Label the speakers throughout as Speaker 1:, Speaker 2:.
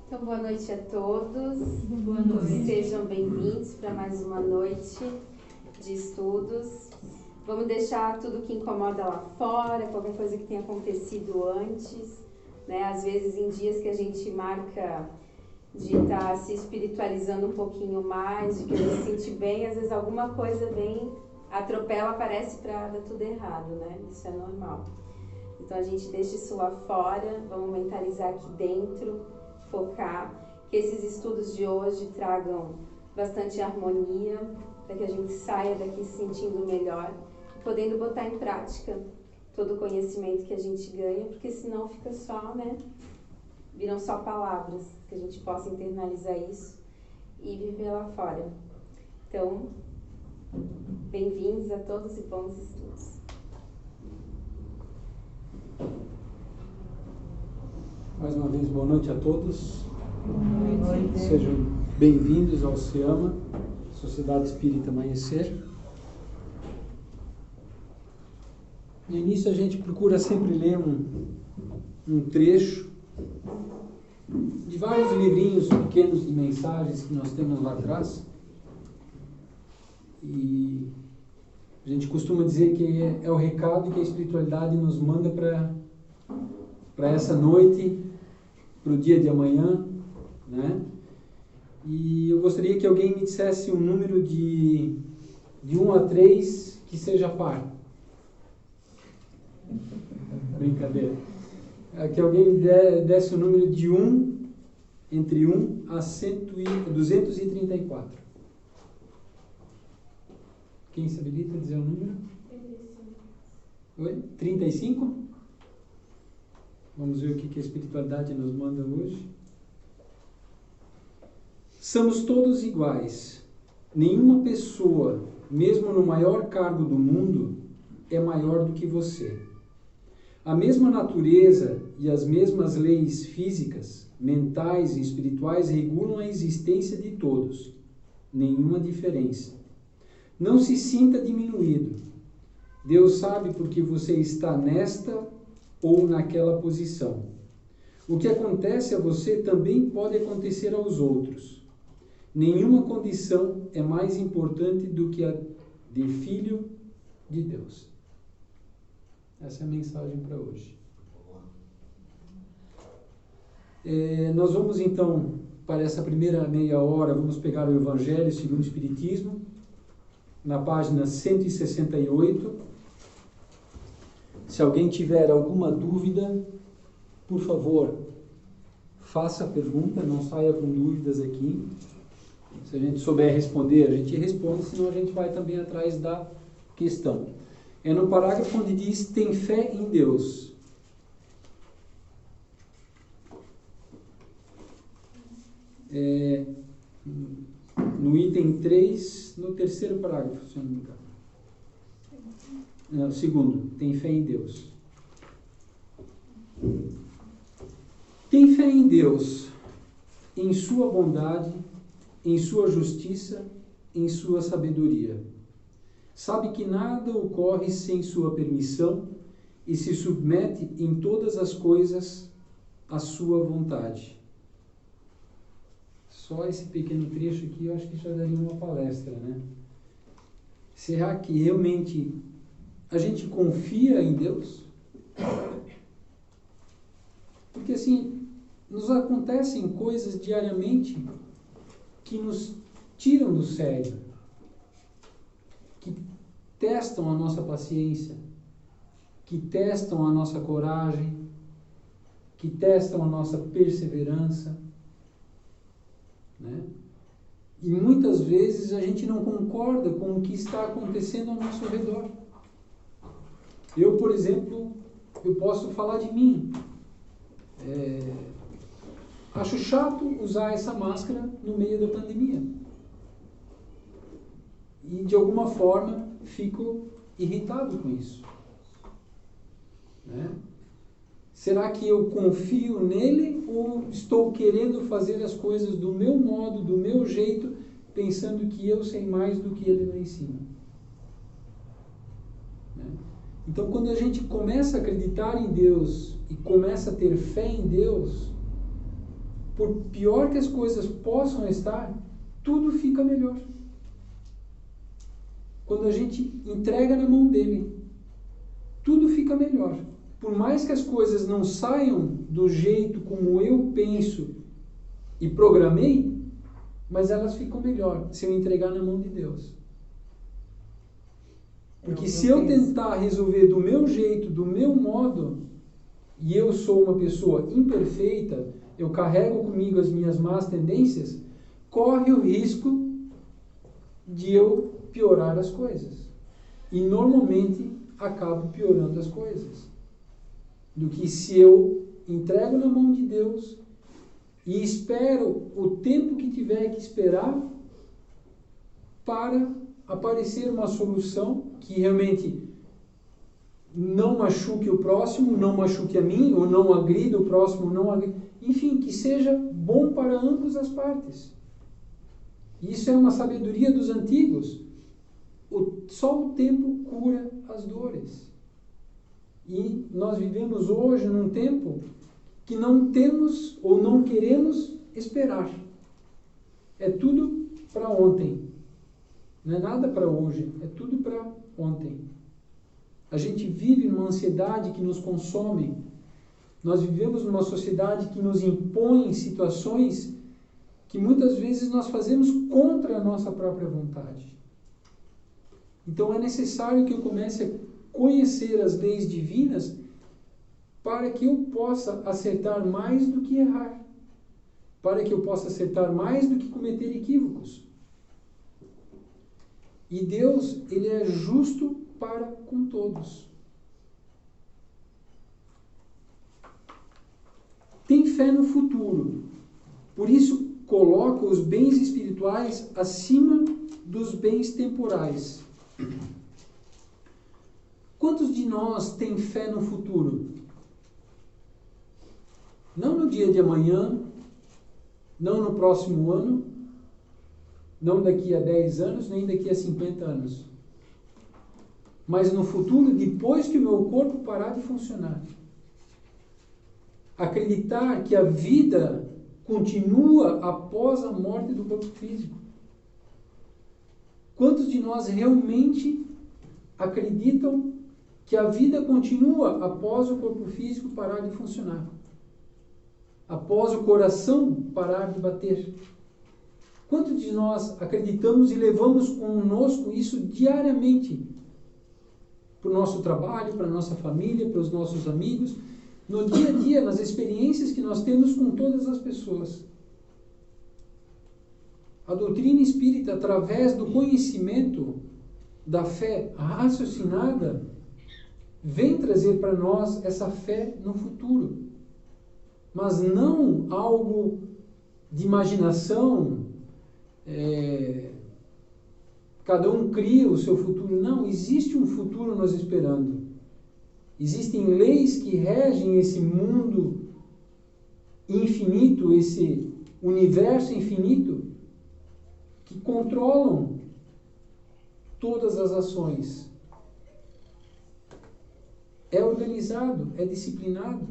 Speaker 1: Então, boa noite a todos.
Speaker 2: Boa noite.
Speaker 1: Sejam bem-vindos para mais uma noite de estudos. Vamos deixar tudo que incomoda lá fora, qualquer coisa que tenha acontecido antes, né? Às vezes, em dias que a gente marca de estar se espiritualizando um pouquinho mais, de querer se sentir bem, às vezes alguma coisa vem, atropela, aparece para dar tudo errado, né? Isso é normal. Então, a gente deixa isso lá fora, vamos mentalizar aqui dentro, focar, que esses estudos de hoje tragam bastante harmonia, para que a gente saia daqui se sentindo melhor, podendo botar em prática todo o conhecimento que a gente ganha, porque senão fica só, né? Viram só palavras, que a gente possa internalizar isso e viver lá fora. Então, bem-vindos a todos e bons estudos.
Speaker 3: Mais uma vez, boa noite a todos.
Speaker 2: Boa noite.
Speaker 3: Sejam bem-vindos ao SEAMA, Sociedade Espírita Amanhecer. No início a gente procura sempre ler um trecho de vários livrinhos pequenos de mensagens que nós temos lá atrás. E a gente costuma dizer que é o recado que a espiritualidade nos manda para essa noite, para o dia de amanhã, né? E eu gostaria que alguém me dissesse um número de 1 a 3 que seja par. Brincadeira. Que alguém me desse o número de 1, entre 1 a 234. Quem se habilita a dizer o número? 35. Oi? 35? Vamos ver o que a espiritualidade nos manda hoje. Somos todos iguais. Nenhuma pessoa, mesmo no maior cargo do mundo, é maior do que você. A mesma natureza e as mesmas leis físicas, mentais e espirituais regulam a existência de todos. Nenhuma diferença. Não se sinta diminuído. Deus sabe por que você está nesta ou naquela posição. O que acontece a você também pode acontecer aos outros. Nenhuma condição é mais importante do que a de filho de Deus. Essa é a mensagem para hoje. Nós vamos então, para essa primeira meia hora, vamos pegar o Evangelho segundo o Espiritismo, na página 168. Se alguém tiver alguma dúvida, por favor, faça a pergunta, não saia com dúvidas aqui. Se a gente souber responder, a gente responde, senão a gente vai também atrás da questão. É no parágrafo onde diz, tem fé em Deus. No item 3, no terceiro parágrafo, se eu não me engano. Segundo, tem fé em Deus. Tem fé em Deus, em sua bondade, em sua justiça, em sua sabedoria. Sabe que nada ocorre sem sua permissão e se submete em todas as coisas à sua vontade. Só esse pequeno trecho aqui eu acho que já daria uma palestra, né? Será que realmente a gente confia em Deus? Porque assim, nos acontecem coisas diariamente que nos tiram do sério, que testam a nossa paciência, que testam a nossa coragem, que testam a nossa perseverança, né? E muitas vezes a gente não concorda com o que está acontecendo ao nosso redor. Eu, por exemplo, eu posso falar de mim. Acho chato usar essa máscara no meio da pandemia. E, de alguma forma, fico irritado com isso. Né? Será que eu confio nele ou estou querendo fazer as coisas do meu modo, do meu jeito, pensando que eu sei mais do que ele lá em cima? Né? Então, quando a gente começa a acreditar em Deus e começa a ter fé em Deus, por pior que as coisas possam estar, tudo fica melhor. Quando a gente entrega na mão dele, tudo fica melhor. Por mais que as coisas não saiam do jeito como eu penso e programei, mas elas ficam melhor se eu entregar na mão de Deus. Porque se eu tentar resolver do meu jeito, do meu modo, e eu sou uma pessoa imperfeita, eu carrego comigo as minhas más tendências, corre o risco de eu piorar as coisas. E normalmente acabo piorando as coisas. Do que se eu entrego na mão de Deus e espero o tempo que tiver que esperar para aparecer uma solução que realmente não machuque o próximo, não machuque a mim, ou não agrida o próximo, enfim, que seja bom para ambas as partes. Isso é uma sabedoria dos antigos. Só o tempo cura as dores. E nós vivemos hoje num tempo que não temos ou não queremos esperar. É tudo para ontem. Não é nada para hoje, é tudo para ontem. A gente vive numa ansiedade que nos consome. Nós vivemos numa sociedade que nos impõe situações que muitas vezes nós fazemos contra a nossa própria vontade. Então é necessário que eu comece a conhecer as leis divinas para que eu possa acertar mais do que errar. Para que eu possa acertar mais do que cometer equívocos. E Deus, Ele é justo para com todos. Tem fé no futuro. Por isso, coloca os bens espirituais acima dos bens temporais. Quantos de nós têm fé no futuro? Não no dia de amanhã, não no próximo ano, não daqui a 10 anos, nem daqui a 50 anos. Mas no futuro, depois que o meu corpo parar de funcionar. Acreditar que a vida continua após a morte do corpo físico. Quantos de nós realmente acreditam que a vida continua após o corpo físico parar de funcionar? Após o coração parar de bater? Quantos de nós acreditamos e levamos conosco isso diariamente? Para o nosso trabalho, para a nossa família, para os nossos amigos, no dia a dia, nas experiências que nós temos com todas as pessoas. A doutrina espírita, através do conhecimento da fé raciocinada, vem trazer para nós essa fé no futuro. Mas não algo de imaginação, cada um cria o seu futuro. Não, existe um futuro nos esperando. Existem leis que regem esse mundo infinito, esse universo infinito, que controlam todas as ações. É organizado, é disciplinado.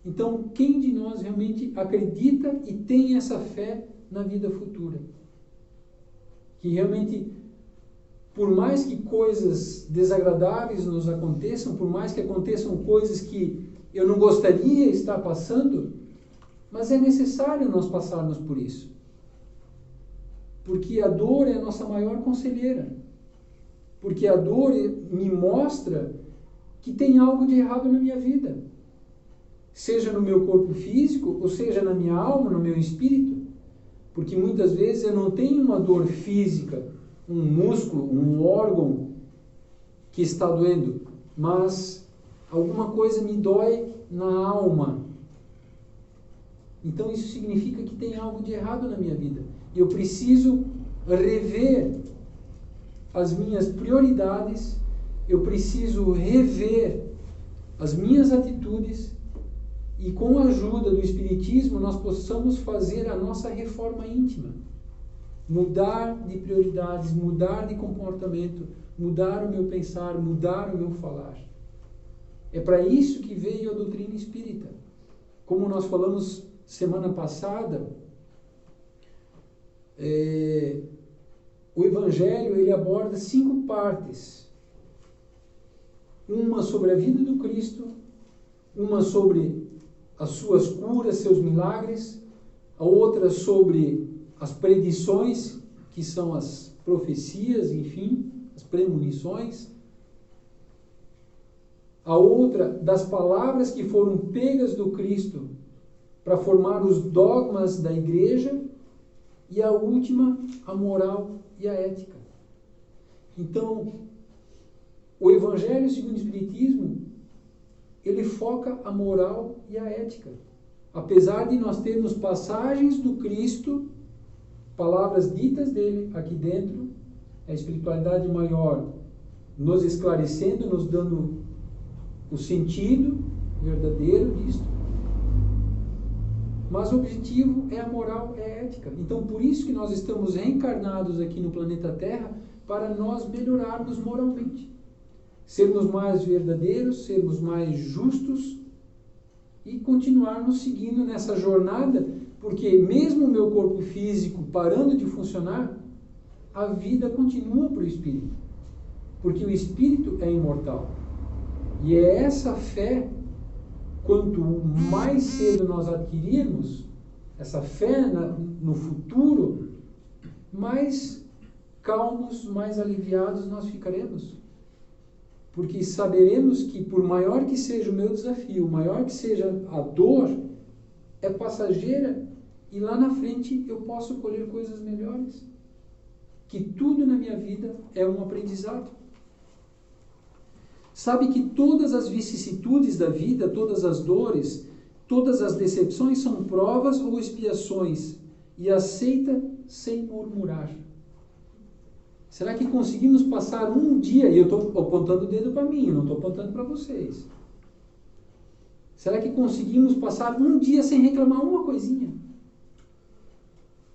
Speaker 3: Então, quem de nós realmente acredita e tem essa fé na vida futura? Que realmente, por mais que coisas desagradáveis nos aconteçam, por mais que aconteçam coisas que eu não gostaria de estar passando, mas é necessário nós passarmos por isso. Porque a dor é a nossa maior conselheira. Porque a dor me mostra que tem algo de errado na minha vida. Seja no meu corpo físico, ou seja na minha alma, no meu espírito. Porque muitas vezes eu não tenho uma dor física, um músculo, um órgão que está doendo, mas alguma coisa me dói na alma. Então isso significa que tem algo de errado na minha vida. Eu preciso rever as minhas prioridades, eu preciso rever as minhas atitudes e com a ajuda do Espiritismo nós possamos fazer a nossa reforma íntima. Mudar de prioridades, mudar de comportamento, mudar o meu pensar, mudar o meu falar. É para isso que veio a doutrina espírita. Como nós falamos semana passada, o Evangelho ele aborda 5 partes. Uma sobre a vida do Cristo, uma sobre as suas curas, seus milagres, a outra sobre as predições, que são as profecias, enfim, as premonições. A outra das palavras que foram pegas do Cristo para formar os dogmas da igreja, e a última, a moral e a ética. Então, o Evangelho segundo o Espiritismo, ele foca a moral e a ética. Apesar de nós termos passagens do Cristo, palavras ditas dele aqui dentro, a espiritualidade maior nos esclarecendo, nos dando o sentido verdadeiro disto. Mas o objetivo é a moral, é a ética. Então, por isso que nós estamos reencarnados aqui no planeta Terra, para nós melhorarmos moralmente. Sermos mais verdadeiros, sermos mais justos e continuarmos seguindo nessa jornada, porque mesmo o meu corpo físico parando de funcionar, a vida continua para o espírito. Porque o espírito é imortal. E é essa fé, quanto mais cedo nós adquirirmos essa fé no futuro, mais calmos, mais aliviados nós ficaremos. Porque saberemos que, por maior que seja o meu desafio, maior que seja a dor, é passageira e lá na frente eu posso colher coisas melhores. Que tudo na minha vida é um aprendizado. Sabe que todas as vicissitudes da vida, todas as dores, todas as decepções são provas ou expiações, e aceita sem murmurar. Será que conseguimos passar um dia, e eu estou apontando o dedo para mim, não estou apontando para vocês. Será que conseguimos passar um dia sem reclamar uma coisinha?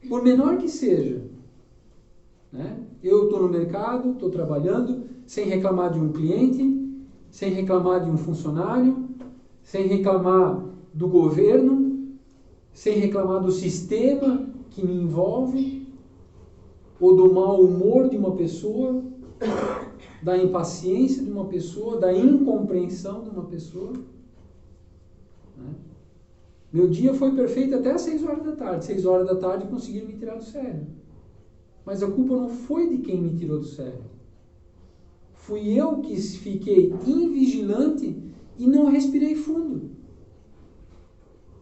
Speaker 3: Por menor que seja. Né? Eu estou no mercado, estou trabalhando, sem reclamar de um cliente, sem reclamar de um funcionário, sem reclamar do governo, sem reclamar do sistema que me envolve, ou do mau humor de uma pessoa, da impaciência de uma pessoa, da incompreensão de uma pessoa. Né? Meu dia foi perfeito até às 6 horas da tarde. 6 horas da tarde conseguiram me tirar do sério. Mas a culpa não foi de quem me tirou do sério. Fui eu que fiquei invigilante e não respirei fundo.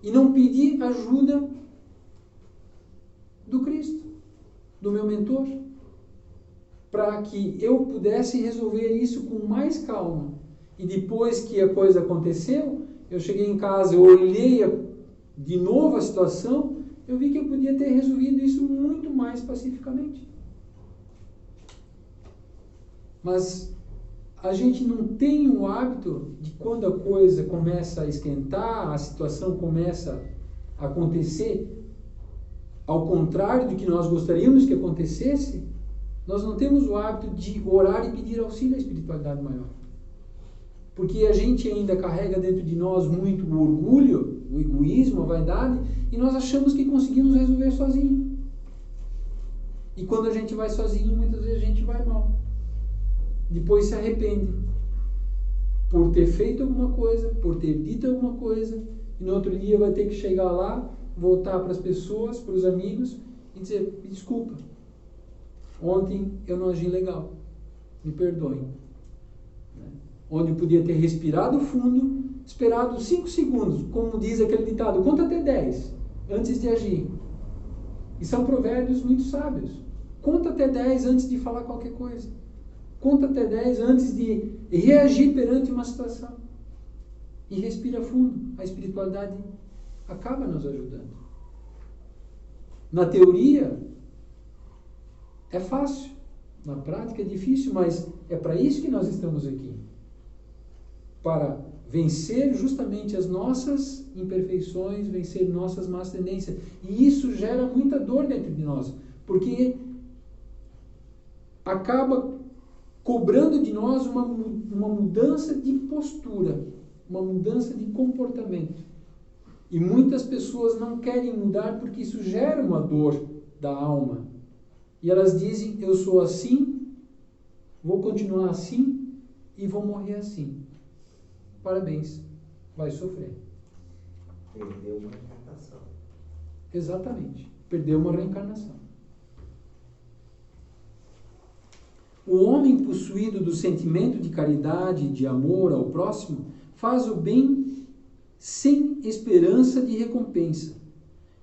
Speaker 3: E não pedi ajuda do Cristo, do meu mentor, para que eu pudesse resolver isso com mais calma. E depois que a coisa aconteceu, eu cheguei em casa, eu olhei de novo a situação, eu vi que eu podia ter resolvido isso muito mais pacificamente. Mas a gente não tem o hábito de, quando a coisa começa a esquentar, a situação começa a acontecer, ao contrário do que nós gostaríamos que acontecesse, nós não temos o hábito de orar e pedir auxílio à espiritualidade maior. Porque a gente ainda carrega dentro de nós muito o orgulho, o egoísmo, a vaidade, e nós achamos que conseguimos resolver sozinho. E quando a gente vai sozinho, muitas vezes a gente vai mal. Depois se arrepende por ter feito alguma coisa, por ter dito alguma coisa, e no outro dia vai ter que chegar lá, voltar para as pessoas, para os amigos, e dizer: me desculpa, ontem eu não agi legal, me perdoem. Onde eu podia ter respirado fundo, esperado 5 segundos, como diz aquele ditado, conta até 10, antes de agir. E são provérbios muito sábios. Conta até 10 antes de falar qualquer coisa. Conta até 10 antes de reagir perante uma situação. E respira fundo. A espiritualidade acaba nos ajudando. Na teoria, é fácil. Na prática é difícil, mas é para isso que nós estamos aqui. Para vencer justamente as nossas imperfeições, vencer nossas más tendências. E isso gera muita dor dentro de nós, porque acaba cobrando de nós uma mudança de postura, uma mudança de comportamento. E muitas pessoas não querem mudar porque isso gera uma dor da alma. E elas dizem, eu sou assim, vou continuar assim e vou morrer assim. Parabéns, vai sofrer.
Speaker 4: Perdeu uma reencarnação.
Speaker 3: Exatamente, perdeu uma reencarnação. O homem possuído do sentimento de caridade e de amor ao próximo faz o bem sem esperança de recompensa.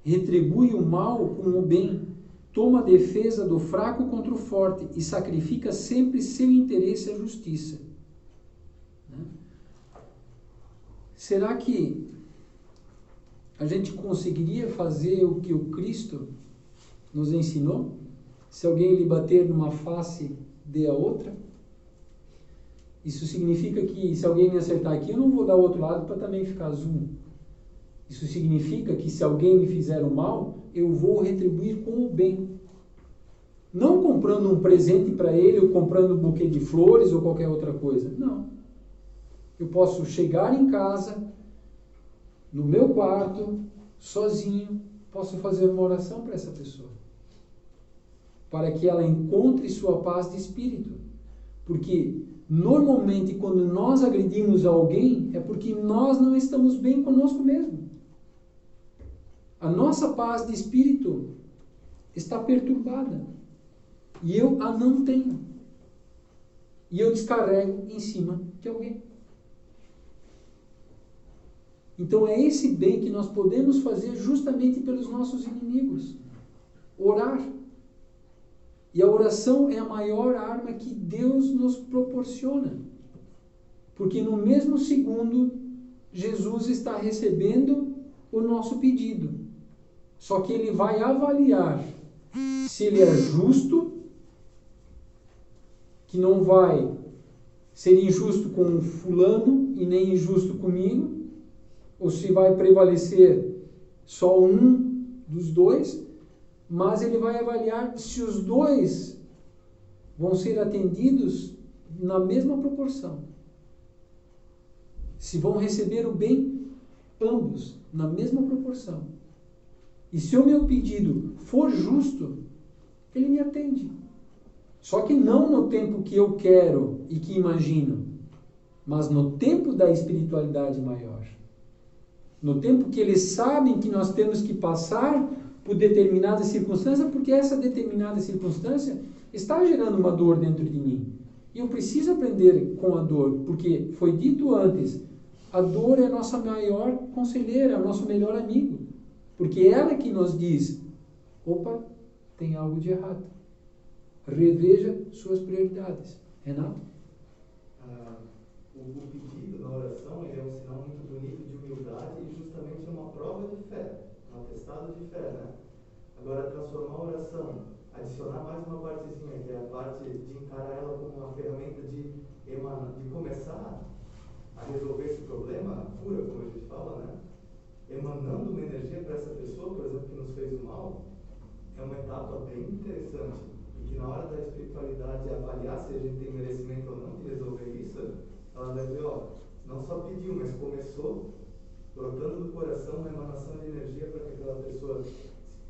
Speaker 3: Retribui o mal com o bem, toma a defesa do fraco contra o forte e sacrifica sempre seu interesse à justiça. Será que a gente conseguiria fazer o que o Cristo nos ensinou? Se alguém lhe bater numa face, dê a outra? Isso significa que se alguém me acertar aqui, eu não vou dar o outro lado para também ficar azul. Isso significa que se alguém me fizer o mal, eu vou retribuir com o bem. Não comprando um presente para ele, ou comprando um buquê de flores, ou qualquer outra coisa. Não. Eu posso chegar em casa, no meu quarto, sozinho, posso fazer uma oração para essa pessoa. Para que ela encontre sua paz de espírito. Porque, normalmente, quando nós agredimos alguém, é porque nós não estamos bem conosco mesmo. A nossa paz de espírito está perturbada. E eu a não tenho. E eu descarrego em cima de alguém. Então é esse bem que nós podemos fazer justamente pelos nossos inimigos. Orar. E a oração é a maior arma que Deus nos proporciona. Porque no mesmo segundo, Jesus está recebendo o nosso pedido. Só que ele vai avaliar se ele é justo, que não vai ser injusto com fulano e nem injusto comigo, ou se vai prevalecer só um dos dois, mas ele vai avaliar se os dois vão ser atendidos na mesma proporção. Se vão receber o bem ambos na mesma proporção. E se o meu pedido for justo, ele me atende. Só que não no tempo que eu quero e que imagino, mas no tempo da espiritualidade maior. No tempo que eles sabem que nós temos que passar por determinada circunstância, porque essa determinada circunstância está gerando uma dor dentro de mim. E eu preciso aprender com a dor, porque foi dito antes, a dor é a nossa maior conselheira, é o nosso melhor amigo. Porque ela que nos diz, opa, tem algo de errado. Reveja suas prioridades. Renato?
Speaker 4: O pedido na oração ele é um sinal muito bonito de humildade e justamente é uma prova de fé, um atestado de fé, né? Agora, transformar a oração, adicionar mais uma partezinha, que é a parte de encarar ela como uma ferramenta de começar a resolver esse problema, a cura, como a gente fala, né? Emanando uma energia para essa pessoa, por exemplo, que nos fez o mal, é uma etapa bem interessante. E que na hora da espiritualidade avaliar se a gente tem merecimento ou não de resolver isso, ela vai ver, ó, não só pediu, mas começou brotando do coração uma emanação de energia para que aquela pessoa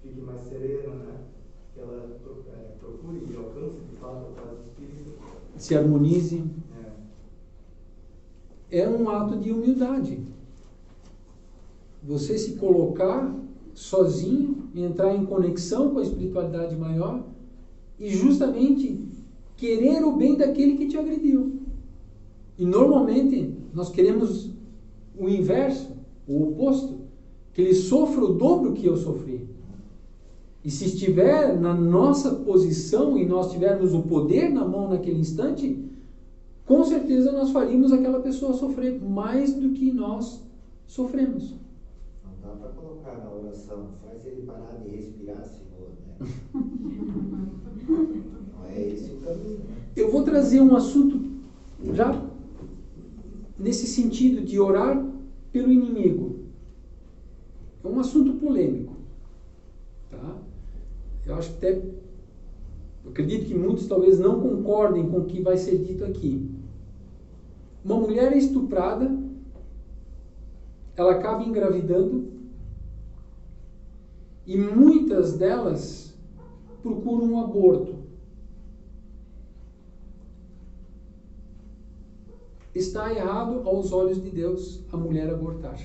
Speaker 4: fique mais serena, né? Que ela procure e alcance de fato a paz do espírito.
Speaker 3: Se harmonize. É um ato de humildade. Você se colocar sozinho, entrar em conexão com a espiritualidade maior e justamente querer o bem daquele que te agrediu. E normalmente nós queremos o inverso, o oposto, que ele sofra o dobro que eu sofri. E se estiver na nossa posição e nós tivermos o poder na mão naquele instante, com certeza nós faríamos aquela pessoa sofrer mais do que nós sofremos.
Speaker 4: Não dá para colocar na oração, faz ele parar de respirar, Senhor, né? Não é esse o caminho, né?
Speaker 3: Eu vou trazer um assunto já nesse sentido de orar pelo inimigo. É um assunto polêmico. Tá? Eu acho que eu acredito que muitos talvez não concordem com o que vai ser dito aqui. Uma mulher é estuprada, ela acaba engravidando E muitas delas procuram um aborto. Está errado aos olhos de Deus a mulher abortar.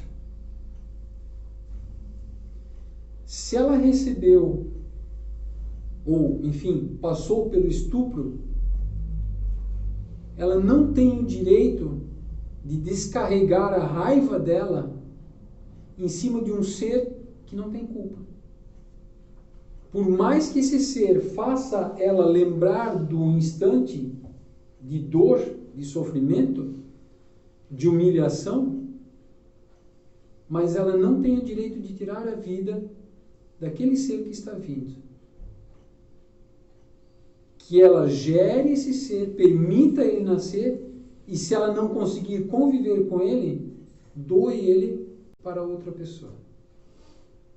Speaker 3: Se ela recebeu, ou, enfim, passou pelo estupro, ela não tem o direito de descarregar a raiva dela em cima de um ser que não tem culpa. Por mais que esse ser faça ela lembrar do instante de dor, de sofrimento, de humilhação, mas ela não tem o direito de tirar a vida daquele ser que está vindo. Que ela gere esse ser, permita ele nascer, e se ela não conseguir conviver com ele, doe ele para outra pessoa.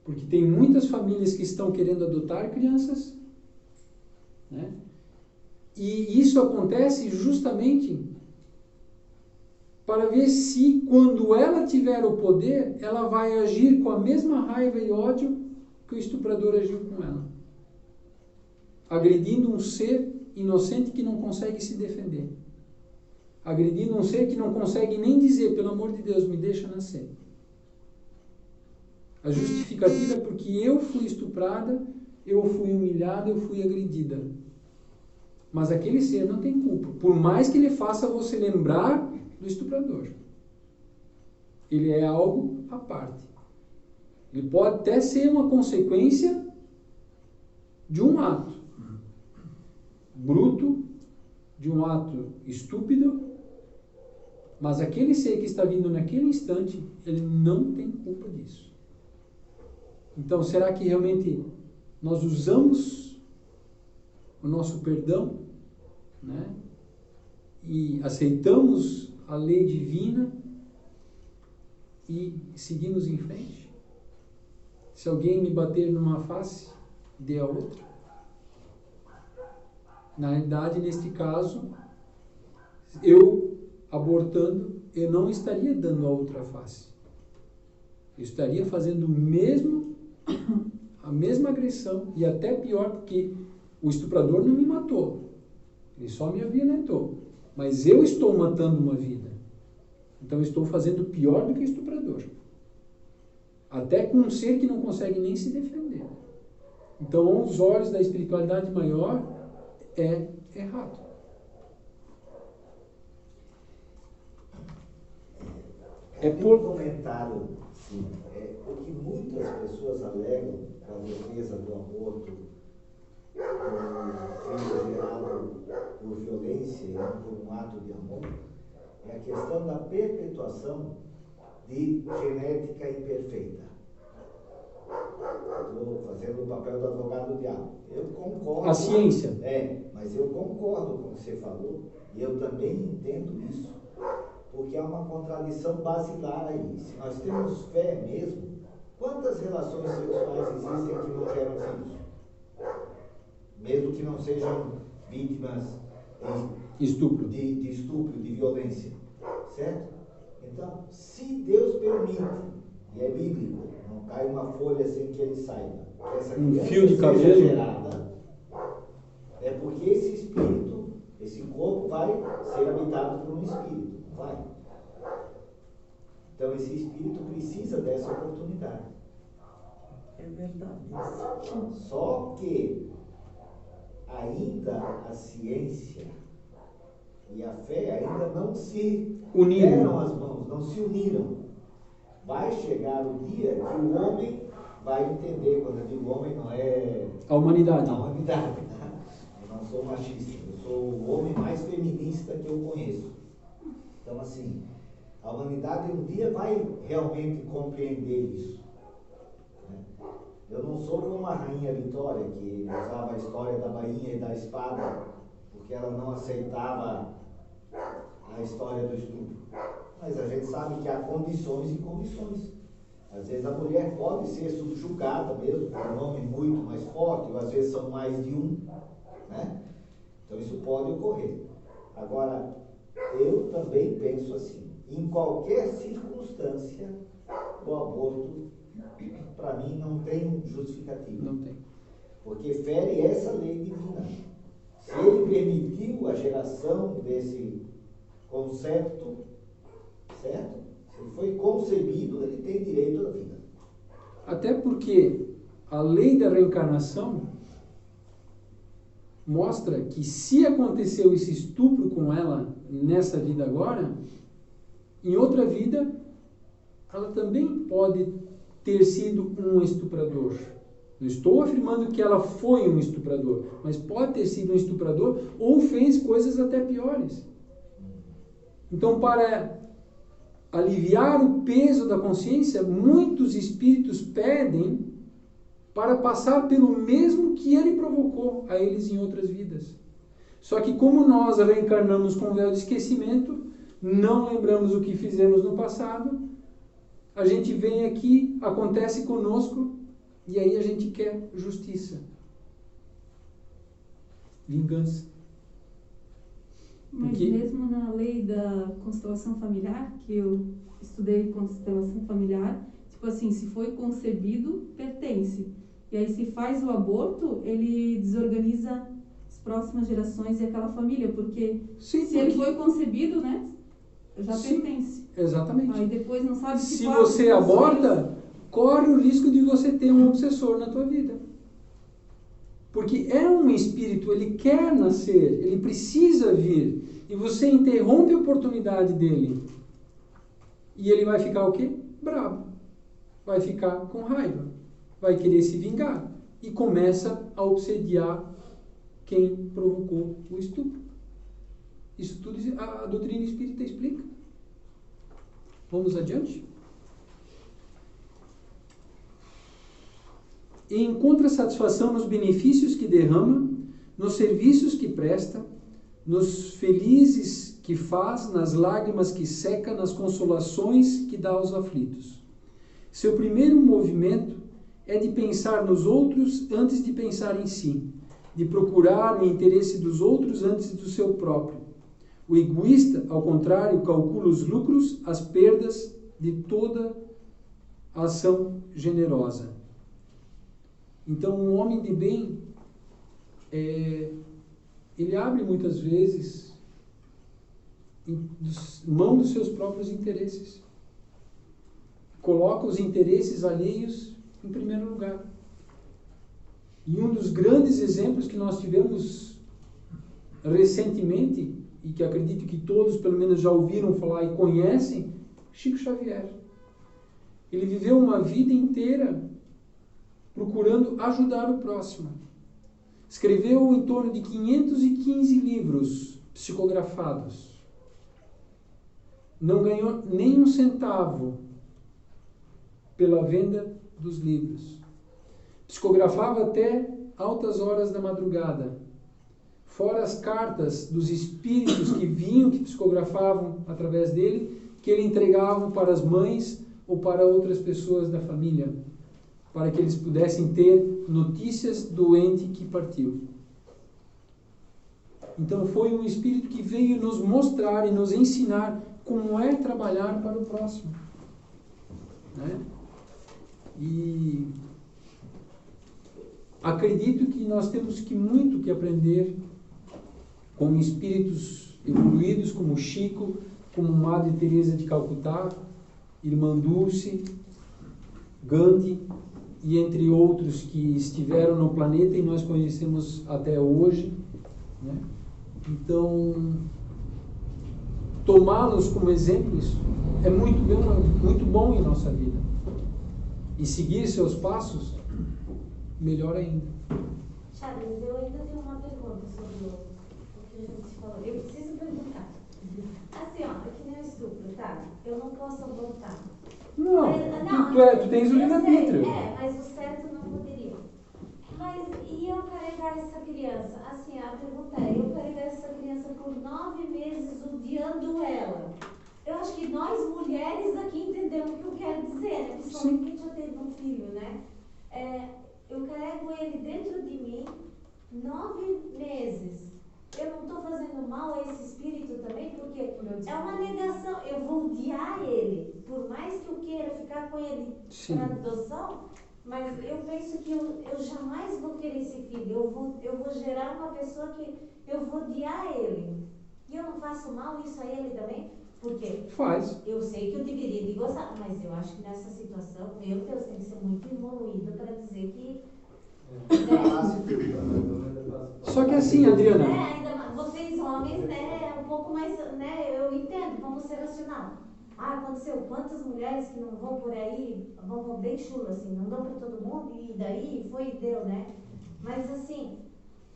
Speaker 3: Porque tem muitas famílias que estão querendo adotar crianças, né? E isso acontece justamente para ver se, quando ela tiver o poder, ela vai agir com a mesma raiva e ódio que o estuprador agiu com ela. Agredindo um ser inocente que não consegue se defender. Agredindo um ser que não consegue nem dizer, pelo amor de Deus, me deixa nascer. A justificativa é porque eu fui estuprada, eu fui humilhada, eu fui agredida. Mas aquele ser não tem culpa, por mais que ele faça você lembrar do estuprador. Ele é algo à parte. Ele pode até ser uma consequência de um ato bruto, de um ato estúpido, mas aquele ser que está vindo naquele instante, ele não tem culpa disso. Então, será que realmente nós usamos o nosso perdão, né? E aceitamos a lei divina e seguimos em frente? Se alguém me bater numa face, dê a outra. Na realidade, neste caso, eu abortando, eu não estaria dando a outra face. Eu estaria fazendo a mesma agressão, e até pior, porque o estuprador não me matou. Ele só me violentou. Mas eu estou matando uma vida. Então eu estou fazendo pior do que o estuprador. Até com um ser que não consegue nem se defender. Então, aos olhos da espiritualidade maior, é errado.
Speaker 5: Um comentário, sim, o que muitas pessoas alegam com a defesa do aborto, do filho gerado por violência e não por um ato de amor, é a questão da perpetuação de genética imperfeita. Estou fazendo o papel do advogado do diabo. Eu concordo.
Speaker 3: A ciência.
Speaker 5: Mas eu concordo com o que você falou, e eu também entendo isso, porque há uma contradição basilar aí. Se nós temos fé mesmo, quantas relações sexuais existem que não geram filhos? Mesmo que não sejam vítimas de estupro, de violência. Certo? Então, se Deus permite, e é bíblico, não cai uma folha sem que ele saiba, que essa criança
Speaker 3: fio de cabelo
Speaker 5: seja gerada, é porque esse espírito, esse corpo vai ser habitado por um espírito, não vai? Então esse espírito precisa dessa oportunidade.
Speaker 2: É verdade isso.
Speaker 5: Só que ainda a ciência e a fé ainda não se deram as mãos, não se uniram. Vai chegar o dia que o homem vai entender, quando eu digo homem não é...
Speaker 3: A humanidade.
Speaker 5: A humanidade, né? Eu não sou machista, eu sou o homem mais feminista que eu conheço. Então, assim, a humanidade um dia vai realmente compreender isso. Né? Eu não sou como a rainha Vitória, que usava a história da bainha e da espada, porque ela não aceitava a história do estupro. Mas a gente sabe que há condições e condições. Às vezes a mulher pode ser subjugada mesmo por um homem muito mais forte, ou às vezes são mais de um, né? Então isso pode ocorrer. Agora, eu também penso assim, em qualquer circunstância, o aborto para mim, não tem justificativa.
Speaker 3: Não tem.
Speaker 5: Porque fere essa lei divina. Se ele permitiu a geração desse concepto, certo? Se ele foi concebido, ele tem direito à vida.
Speaker 3: Até porque a lei da reencarnação mostra que se aconteceu esse estupro com ela nessa vida agora, em outra vida, ela também pode ter sido um estuprador. Não estou afirmando que ela foi um estuprador, mas pode ter sido um estuprador ou fez coisas até piores. Então, para aliviar o peso da consciência, muitos espíritos pedem para passar pelo mesmo que ele provocou a eles em outras vidas. Só que como nós reencarnamos com véu de esquecimento, não lembramos o que fizemos no passado, a gente vem aqui, acontece conosco, e aí a gente quer justiça. Vingança.
Speaker 6: Mas
Speaker 3: Porque...
Speaker 6: mesmo na lei da constelação familiar, que eu estudei constelação familiar, tipo assim, se foi concebido, pertence. E aí se faz o aborto, ele desorganiza as próximas gerações e aquela família, porque
Speaker 3: Sim,
Speaker 6: se ele foi concebido, né, já
Speaker 3: Sim,
Speaker 6: pertence.
Speaker 3: exatamente.
Speaker 6: Aí depois não sabe
Speaker 3: Se
Speaker 6: faz
Speaker 3: você
Speaker 6: com os
Speaker 3: aborta, corre o risco de você ter um obsessor na tua vida. Porque é um espírito, ele quer nascer, ele precisa vir. E você interrompe a oportunidade dele. E ele vai ficar o quê? Bravo. Vai ficar com raiva. Vai querer se vingar. E começa a obsediar quem provocou o estupro. Isso tudo a doutrina espírita explica. Vamos adiante? E encontra satisfação nos benefícios que derrama, nos serviços que presta, nos felizes que faz, nas lágrimas que seca, nas consolações que dá aos aflitos. Seu primeiro movimento é de pensar nos outros antes de pensar em si, de procurar o interesse dos outros antes do seu próprio. O egoísta, ao contrário, calcula os lucros, as perdas de toda a ação generosa. Então, um homem de bem, ele abre muitas vezes mão dos seus próprios interesses. Coloca os interesses alheios em primeiro lugar. E um dos grandes exemplos que nós tivemos recentemente, e que acredito que todos pelo menos já ouviram falar e conhecem, Chico Xavier. Ele viveu uma vida inteira procurando ajudar o próximo. Escreveu em torno de 515 livros psicografados. Não ganhou nem um centavo pela venda dos livros. Psicografava até altas horas da madrugada. Fora as cartas dos espíritos que vinham, que psicografavam através dele, que ele entregava para as mães ou para outras pessoas da família, para que eles pudessem ter notícias do ente que partiu. Então foi um espírito que veio nos mostrar e nos ensinar como é trabalhar para o próximo. Né? E acredito que nós temos muito que aprender com espíritos evoluídos como Chico, como Madre Teresa de Calcutá, Irmã Dulce, Gandhi, e entre outros que estiveram no planeta e nós conhecemos até hoje. Né? Então, tomá-los como exemplos é muito bom em nossa vida. E seguir seus passos, melhor ainda.
Speaker 7: Charles, eu ainda tenho uma pergunta sobre o que a gente falou. Eu preciso perguntar. Assim, ó, é que nem o estupro, tá? Eu não posso abortar.
Speaker 3: Tu tens o livre-arbítrio.
Speaker 7: Mas o certo não poderia. Mas e eu carregar essa criança? Assim, a pergunta é, eu carregar essa criança por 9 meses odiando ela. Eu acho que nós mulheres aqui entendemos o que eu quero dizer, né? Principalmente quem já teve um filho, né? Eu carrego ele dentro de mim 9 meses. Eu não estou fazendo mal a esse espírito também, porque é uma negação. Eu vou odiar ele. por mais que eu queira ficar com ele
Speaker 3: Sim.
Speaker 7: para adoção, mas eu penso que eu jamais vou querer esse filho. Eu vou gerar uma pessoa que eu vou odiar ele. E eu não faço mal isso a ele também? Porque
Speaker 3: Faz.
Speaker 7: eu sei que eu deveria de gostar, mas eu acho que nessa situação, meu Deus, tem que ser muito evoluído para dizer que...
Speaker 3: Só que assim, Adriana...
Speaker 7: ainda mais, vocês homens, né, um pouco mais, né, eu entendo, vamos ser racional. Aconteceu quantas mulheres que não vão por aí, vão bem chulo, assim, não dão para todo mundo, e daí foi e deu, né? Mas assim,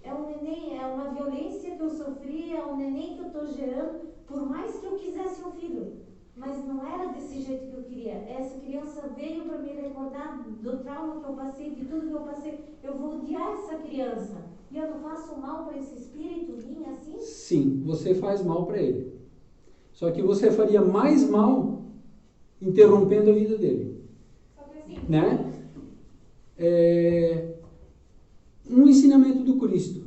Speaker 7: é um neném, é uma violência que eu sofri, é um neném que eu estou gerando, por mais que eu quisesse um filho. Mas não era desse jeito que eu queria. Essa criança veio para me recordar do trauma que eu passei, de tudo que eu passei. Eu vou odiar essa criança. E eu não faço mal para esse espírito vir assim?
Speaker 3: Sim, você faz mal para ele. Só que você faria mais mal interrompendo a vida dele.
Speaker 7: Só que assim,
Speaker 3: Né? Um ensinamento do Cristo.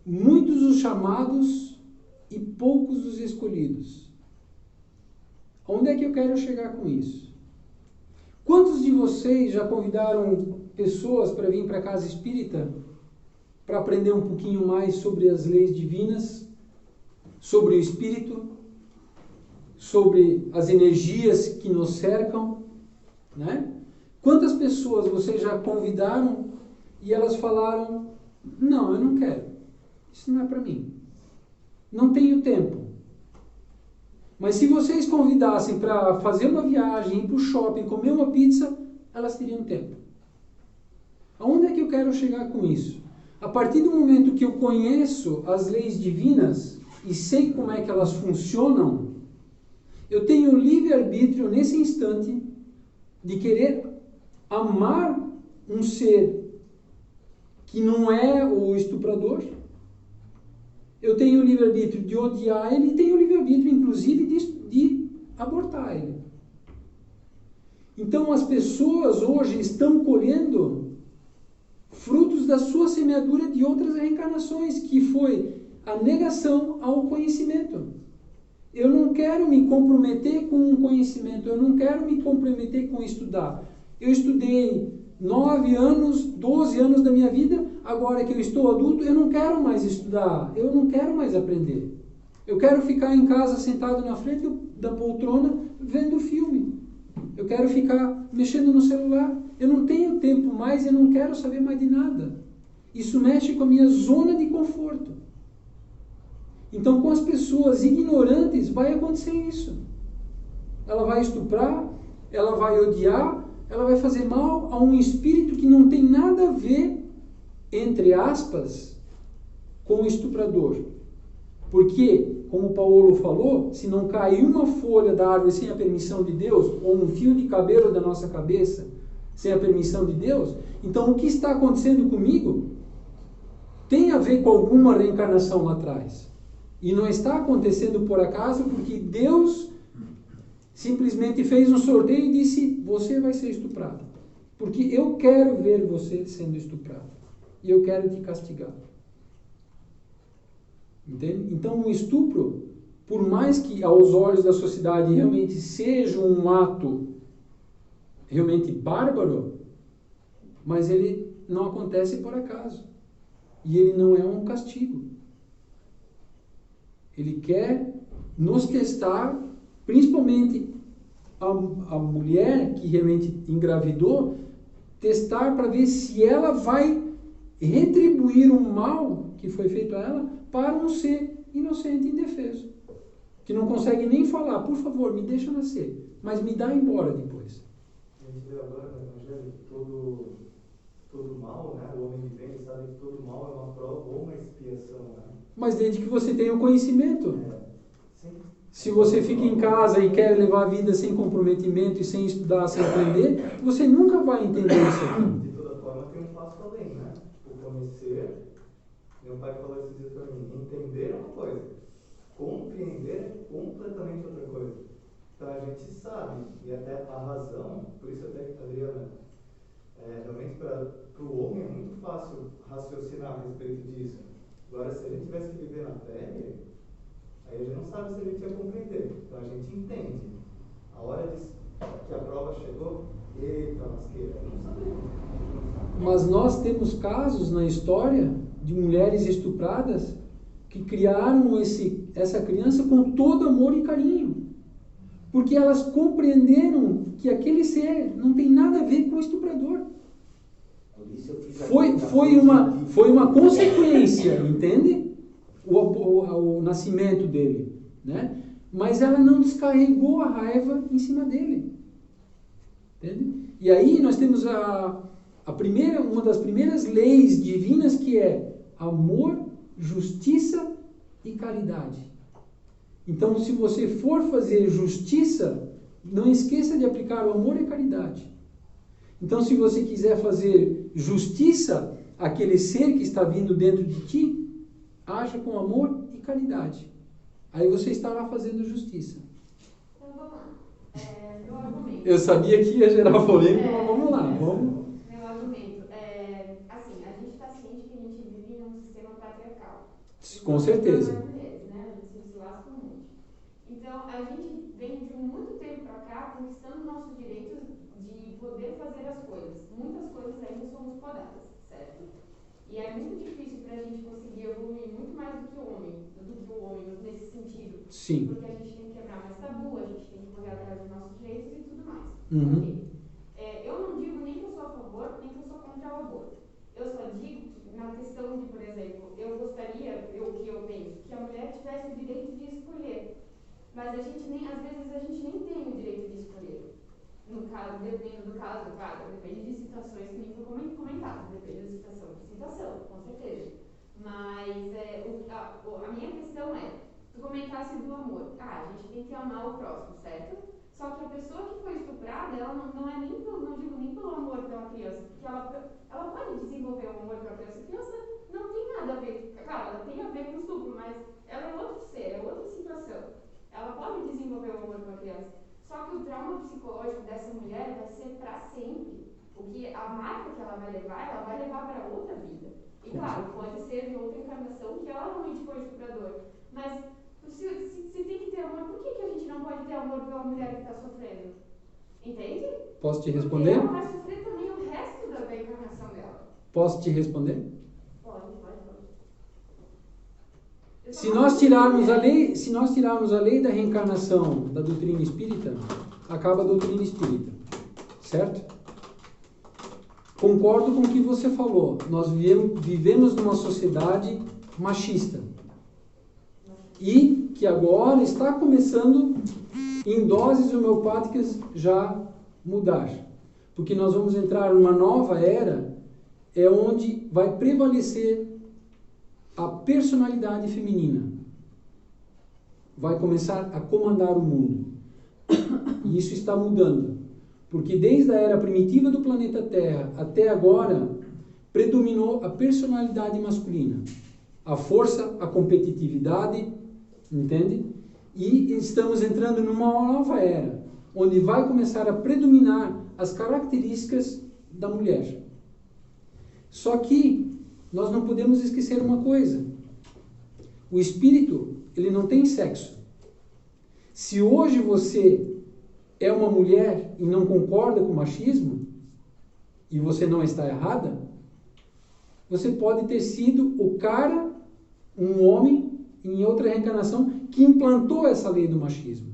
Speaker 3: Muitos os chamados e poucos os escolhidos. Onde é que eu quero chegar com isso? Quantos de vocês já convidaram pessoas para vir para a casa espírita para aprender um pouquinho mais sobre as leis divinas, sobre o espírito, sobre as energias que nos cercam, né? Quantas pessoas vocês já convidaram e elas falaram: não, eu não quero, isso não é para mim, não tenho tempo. Mas se vocês convidassem para fazer uma viagem, ir para o shopping, comer uma pizza, elas teriam tempo. Aonde é que eu quero chegar com isso? A partir do momento que eu conheço as leis divinas e sei como é que elas funcionam, eu tenho livre-arbítrio nesse instante de querer amar um ser que não é o estuprador. Eu tenho o livre-arbítrio de odiar ele e tenho o livre-arbítrio, inclusive, de abortar ele. Então, as pessoas hoje estão colhendo frutos da sua semeadura de outras reencarnações, que foi a negação ao conhecimento. Eu não quero me comprometer com o conhecimento, eu não quero me comprometer com estudar. Eu estudei 9 anos, 12 anos da minha vida, agora que eu estou adulto, eu não quero mais estudar, eu não quero mais aprender. Eu quero ficar em casa sentado na frente da poltrona vendo filme. Eu quero ficar mexendo no celular. Eu não tenho tempo mais, eu não quero saber mais de nada. Isso mexe com a minha zona de conforto. Então, com as pessoas ignorantes, vai acontecer isso. Ela vai estuprar, ela vai odiar, ela vai fazer mal a um espírito que não tem nada a ver, entre aspas, com o estuprador. Porque, como o Paulo falou, se não cair uma folha da árvore sem a permissão de Deus, ou um fio de cabelo da nossa cabeça sem a permissão de Deus, então o que está acontecendo comigo tem a ver com alguma reencarnação lá atrás. E não está acontecendo por acaso, porque Deus simplesmente fez um sorteio e disse: você vai ser estuprado. Porque eu quero ver você sendo estuprado. E eu quero te castigar. Entende? Então, um estupro, por mais que aos olhos da sociedade realmente seja um ato realmente bárbaro, mas ele não acontece por acaso. E ele não é um castigo. Ele quer nos testar, principalmente a mulher que realmente engravidou, testar para ver se ela vai retribuir o mal que foi feito a ela para um ser inocente e indefeso, que não consegue nem falar: por favor, me deixa nascer, mas me dá embora depois.
Speaker 4: A gente vê agora no Evangelho que todo mal, né? O homem de bem sabe que todo mal é uma prova ou uma expiação, né?
Speaker 3: Mas desde que você tenha o conhecimento.
Speaker 4: Sim.
Speaker 3: Se você fica em casa e quer levar a vida sem comprometimento e sem estudar, sem aprender, você nunca vai entender isso aqui.
Speaker 4: De toda forma, tem um passo além, né? O conhecer, meu pai falou esses dias para mim, entender é uma coisa, compreender é completamente outra coisa. Então a gente sabe, e até a razão, por isso até, Adriana, realmente para o homem é muito fácil raciocinar a respeito disso. Agora, se a gente tivesse que viver na pele, aí a gente não sabe se a gente ia compreender. Então a gente entende. A hora de que a prova chegou, eita, lasqueira, não sabia.
Speaker 3: Mas nós temos casos na história de mulheres estupradas que criaram essa criança com todo amor e carinho. Porque elas compreenderam que aquele ser não tem nada a ver com o estuprador. Foi uma consequência, entende? O nascimento dele, né? Mas ela não descarregou a raiva em cima dele. Entende? E aí nós temos uma das primeiras leis divinas, que é amor, justiça e caridade. Então, se você for fazer justiça, não esqueça de aplicar o amor e a caridade. Então, se você quiser fazer justiça àquele ser que está vindo dentro de ti, haja com amor e caridade. Aí você estará fazendo justiça.
Speaker 1: Então vamos lá. Meu argumento.
Speaker 3: Eu sabia que ia gerar polêmica, mas vamos lá. Vamos.
Speaker 1: Meu argumento é, assim, a gente está ciente que a gente vive num sistema patriarcal.
Speaker 3: Com certeza.
Speaker 1: Mulheres, né? A gente se lasca muito. Então, a gente vem de muito tempo para cá conquistando nossos direitos de poder fazer as coisas. Muitas coisas ainda somos podadas, certo? E é muito difícil para a gente conseguir evoluir muito mais do que o homem nesse sentido.
Speaker 3: Sim.
Speaker 1: Porque a gente tem que quebrar mais tabu, a gente tem que correr atrás dos nossos direitos e tudo mais.
Speaker 3: Uhum.
Speaker 1: Okay. Eu não digo nem que eu sou a favor, nem que eu sou contra o aborto. Eu só digo que na questão de, por exemplo, eu gostaria, o que eu penso, que a mulher tivesse o direito de escolher. Mas às vezes a gente nem tem o direito de escolher. No caso, dependendo do caso, claro, depende de situações que nem foi comentado, depende da situação por situação, com certeza. Mas a minha questão é, tu comentasse do amor. A gente tem que amar o próximo, certo? Só que a pessoa que foi estuprada, ela não é nem não digo nem pelo amor pela criança, porque ela pode desenvolver o amor pela criança. A criança não tem nada a ver, claro, ela tem a ver com o estupro, mas ela é outro ser, é outra situação. Ela pode desenvolver o amor pela criança. Só que o trauma psicológico dessa mulher vai ser para sempre. Porque a marca que ela vai levar para outra vida. E claro, pode ser de outra encarnação que ela realmente foi estuprador. Mas se tem que ter amor, por que a gente não pode ter amor pela mulher que está sofrendo? Entende?
Speaker 3: Posso te responder?
Speaker 1: Porque ela vai sofrer também o resto da encarnação dela.
Speaker 3: Posso te responder?
Speaker 1: Pode.
Speaker 3: Se nós tirarmos a lei da reencarnação da doutrina espírita, acaba a doutrina espírita. Certo? Concordo com o que você falou. Nós vivemos numa sociedade machista. E que agora está começando, em doses homeopáticas, já mudar. Porque nós vamos entrar numa nova era, onde vai prevalecer a personalidade feminina. Vai começar a comandar o mundo. E isso está mudando. Porque desde a era primitiva do planeta Terra até agora, predominou a personalidade masculina. A força, a competitividade, entende? E estamos entrando numa nova era, onde vai começar a predominar as características da mulher. Só que nós não podemos esquecer uma coisa. O espírito, ele não tem sexo. Se hoje você é uma mulher e não concorda com o machismo, e você não está errada, você pode ter sido o cara, um homem, em outra reencarnação, que implantou essa lei do machismo.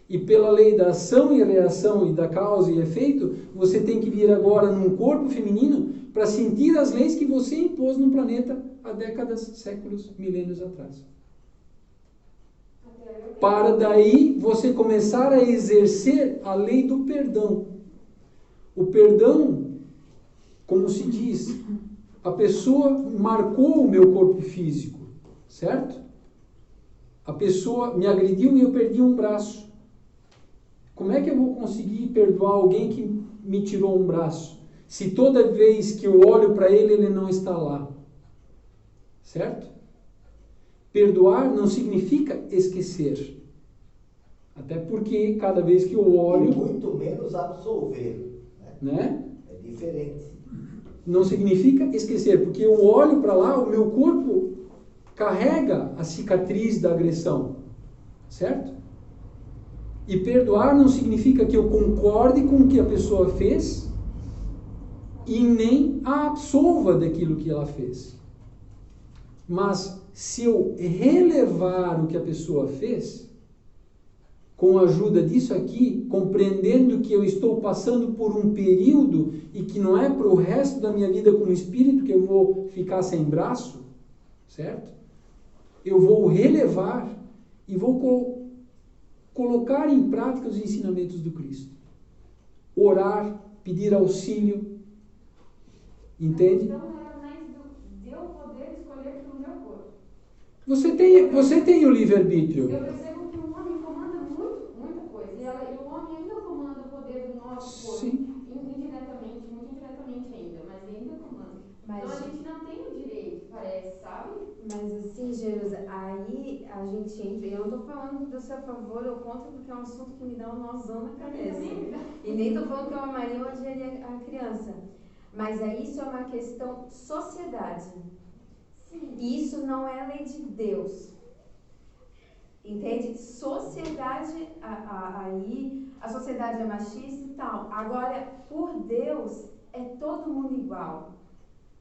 Speaker 3: E pela lei da ação e reação e da causa e efeito, você tem que vir agora num corpo feminino para sentir as leis que você impôs no planeta há décadas, séculos, milênios atrás. Para daí você começar a exercer a lei do perdão. O perdão, como se diz, a pessoa marcou o meu corpo físico, certo? A pessoa me agrediu e eu perdi um braço. Como é que eu vou conseguir perdoar alguém que me tirou um braço? Se toda vez que eu olho para ele, ele não está lá. Certo? Perdoar não significa esquecer. Até porque cada vez que eu olho...
Speaker 5: E muito menos absolver. Né? É diferente.
Speaker 3: Não significa esquecer, porque eu olho para lá, o meu corpo carrega a cicatriz da agressão. Certo? E perdoar não significa que eu concorde com o que a pessoa fez e nem a absolva daquilo que ela fez. Mas se eu relevar o que a pessoa fez, com a ajuda disso aqui, compreendendo que eu estou passando por um período e que não é para o resto da minha vida como espírito que eu vou ficar sem braço, certo? Eu vou relevar e vou colocar em prática os ensinamentos do Cristo. Orar, pedir auxílio, entende?
Speaker 8: Então era mais de eu poder escolher pelo meu corpo.
Speaker 3: Você tem o livre-arbítrio.
Speaker 8: Eu percebo que o homem comanda muita coisa. E o homem ainda comanda o poder do nosso corpo.
Speaker 3: Sim.
Speaker 8: Indiretamente, muito indiretamente ainda, mas ainda comanda.
Speaker 1: Mas,
Speaker 8: então a gente não tem o direito, parece, sabe?
Speaker 1: mas assim, Jerusa, aí a gente entra, e eu não estou falando do seu favor ou contra, porque é um assunto que me dá um nozão na cabeça. E nem estou falando que eu amaria ou odiaria a criança. Mas aí isso é uma questão sociedade.
Speaker 8: Sim.
Speaker 1: E isso não é lei de Deus. Entende? Sociedade, aí a sociedade é machista e tal. Agora, por Deus, é todo mundo igual.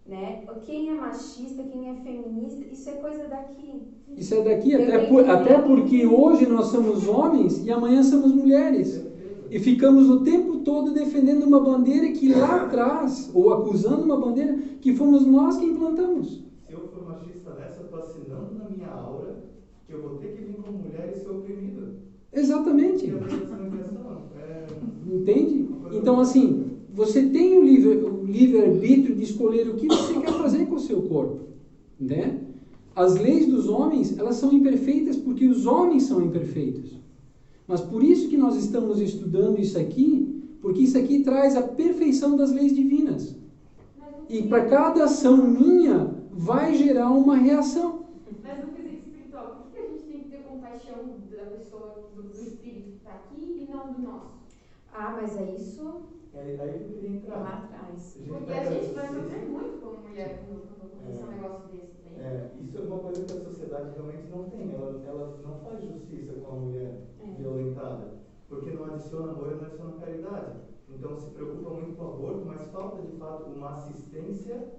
Speaker 1: Né? Quem é machista, quem é feminista, isso é coisa daqui.
Speaker 3: Isso é daqui, até porque hoje nós somos homens e amanhã somos mulheres. E ficamos o tempo todo defendendo uma bandeira que lá atrás, ou acusando uma bandeira que fomos nós que implantamos.
Speaker 4: Se eu for machista nessa, eu estou assinando na minha aura que eu vou ter que vir como mulher e ser oprimido.
Speaker 3: Exatamente.
Speaker 4: E a impressão
Speaker 3: Entende? Então, assim, você tem o livre-arbítrio de escolher o que você quer fazer com o seu corpo. Né? As leis dos homens, elas são imperfeitas porque os homens são imperfeitos. Mas por isso que nós estamos estudando isso aqui, porque isso aqui traz a perfeição das leis divinas. E para cada ação minha, vai gerar uma reação.
Speaker 8: Mas no quesito espiritual, por que a gente tem que ter compaixão da pessoa, do espírito que está aqui e não do nosso?
Speaker 1: Ah, mas é isso
Speaker 4: aí que eu queria entrar.
Speaker 1: lá atrás.
Speaker 8: Porque a gente vai sofrer muito como mulher quando acontecer um negócio desse.
Speaker 4: Isso é uma coisa que a sociedade realmente não tem. Ela não faz justiça com a mulher violentada. Porque não adiciona amor e não adiciona caridade. Então se preocupa muito com o aborto, mas falta de fato uma assistência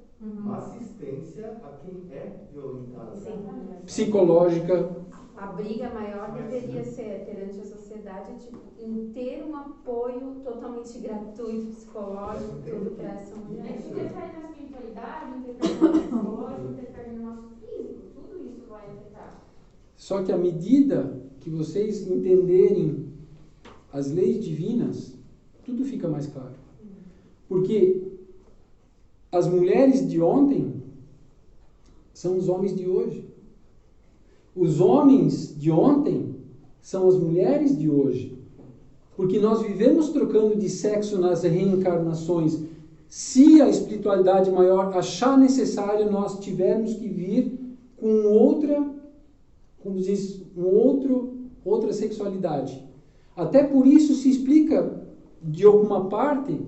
Speaker 4: a quem é violentado.
Speaker 1: Sim.
Speaker 3: Psicológica.
Speaker 1: A briga maior deveria ser perante a sociedade, tipo, em ter um apoio totalmente gratuito, psicológico, tudo para essa
Speaker 8: A
Speaker 1: mulher.
Speaker 8: gente interfere na espiritualidade, interfere no nosso psicológico, interfere no nosso físico, tudo isso vai afetar.
Speaker 3: Só que à medida que vocês entenderem as leis divinas, tudo fica mais claro. Porque as mulheres de ontem são os homens de hoje. Os homens de ontem são as mulheres de hoje. Porque nós vivemos trocando de sexo nas reencarnações. Se a espiritualidade maior achar necessário, nós tivermos que vir com outra, como diz, outra sexualidade. Até por isso se explica, de alguma parte,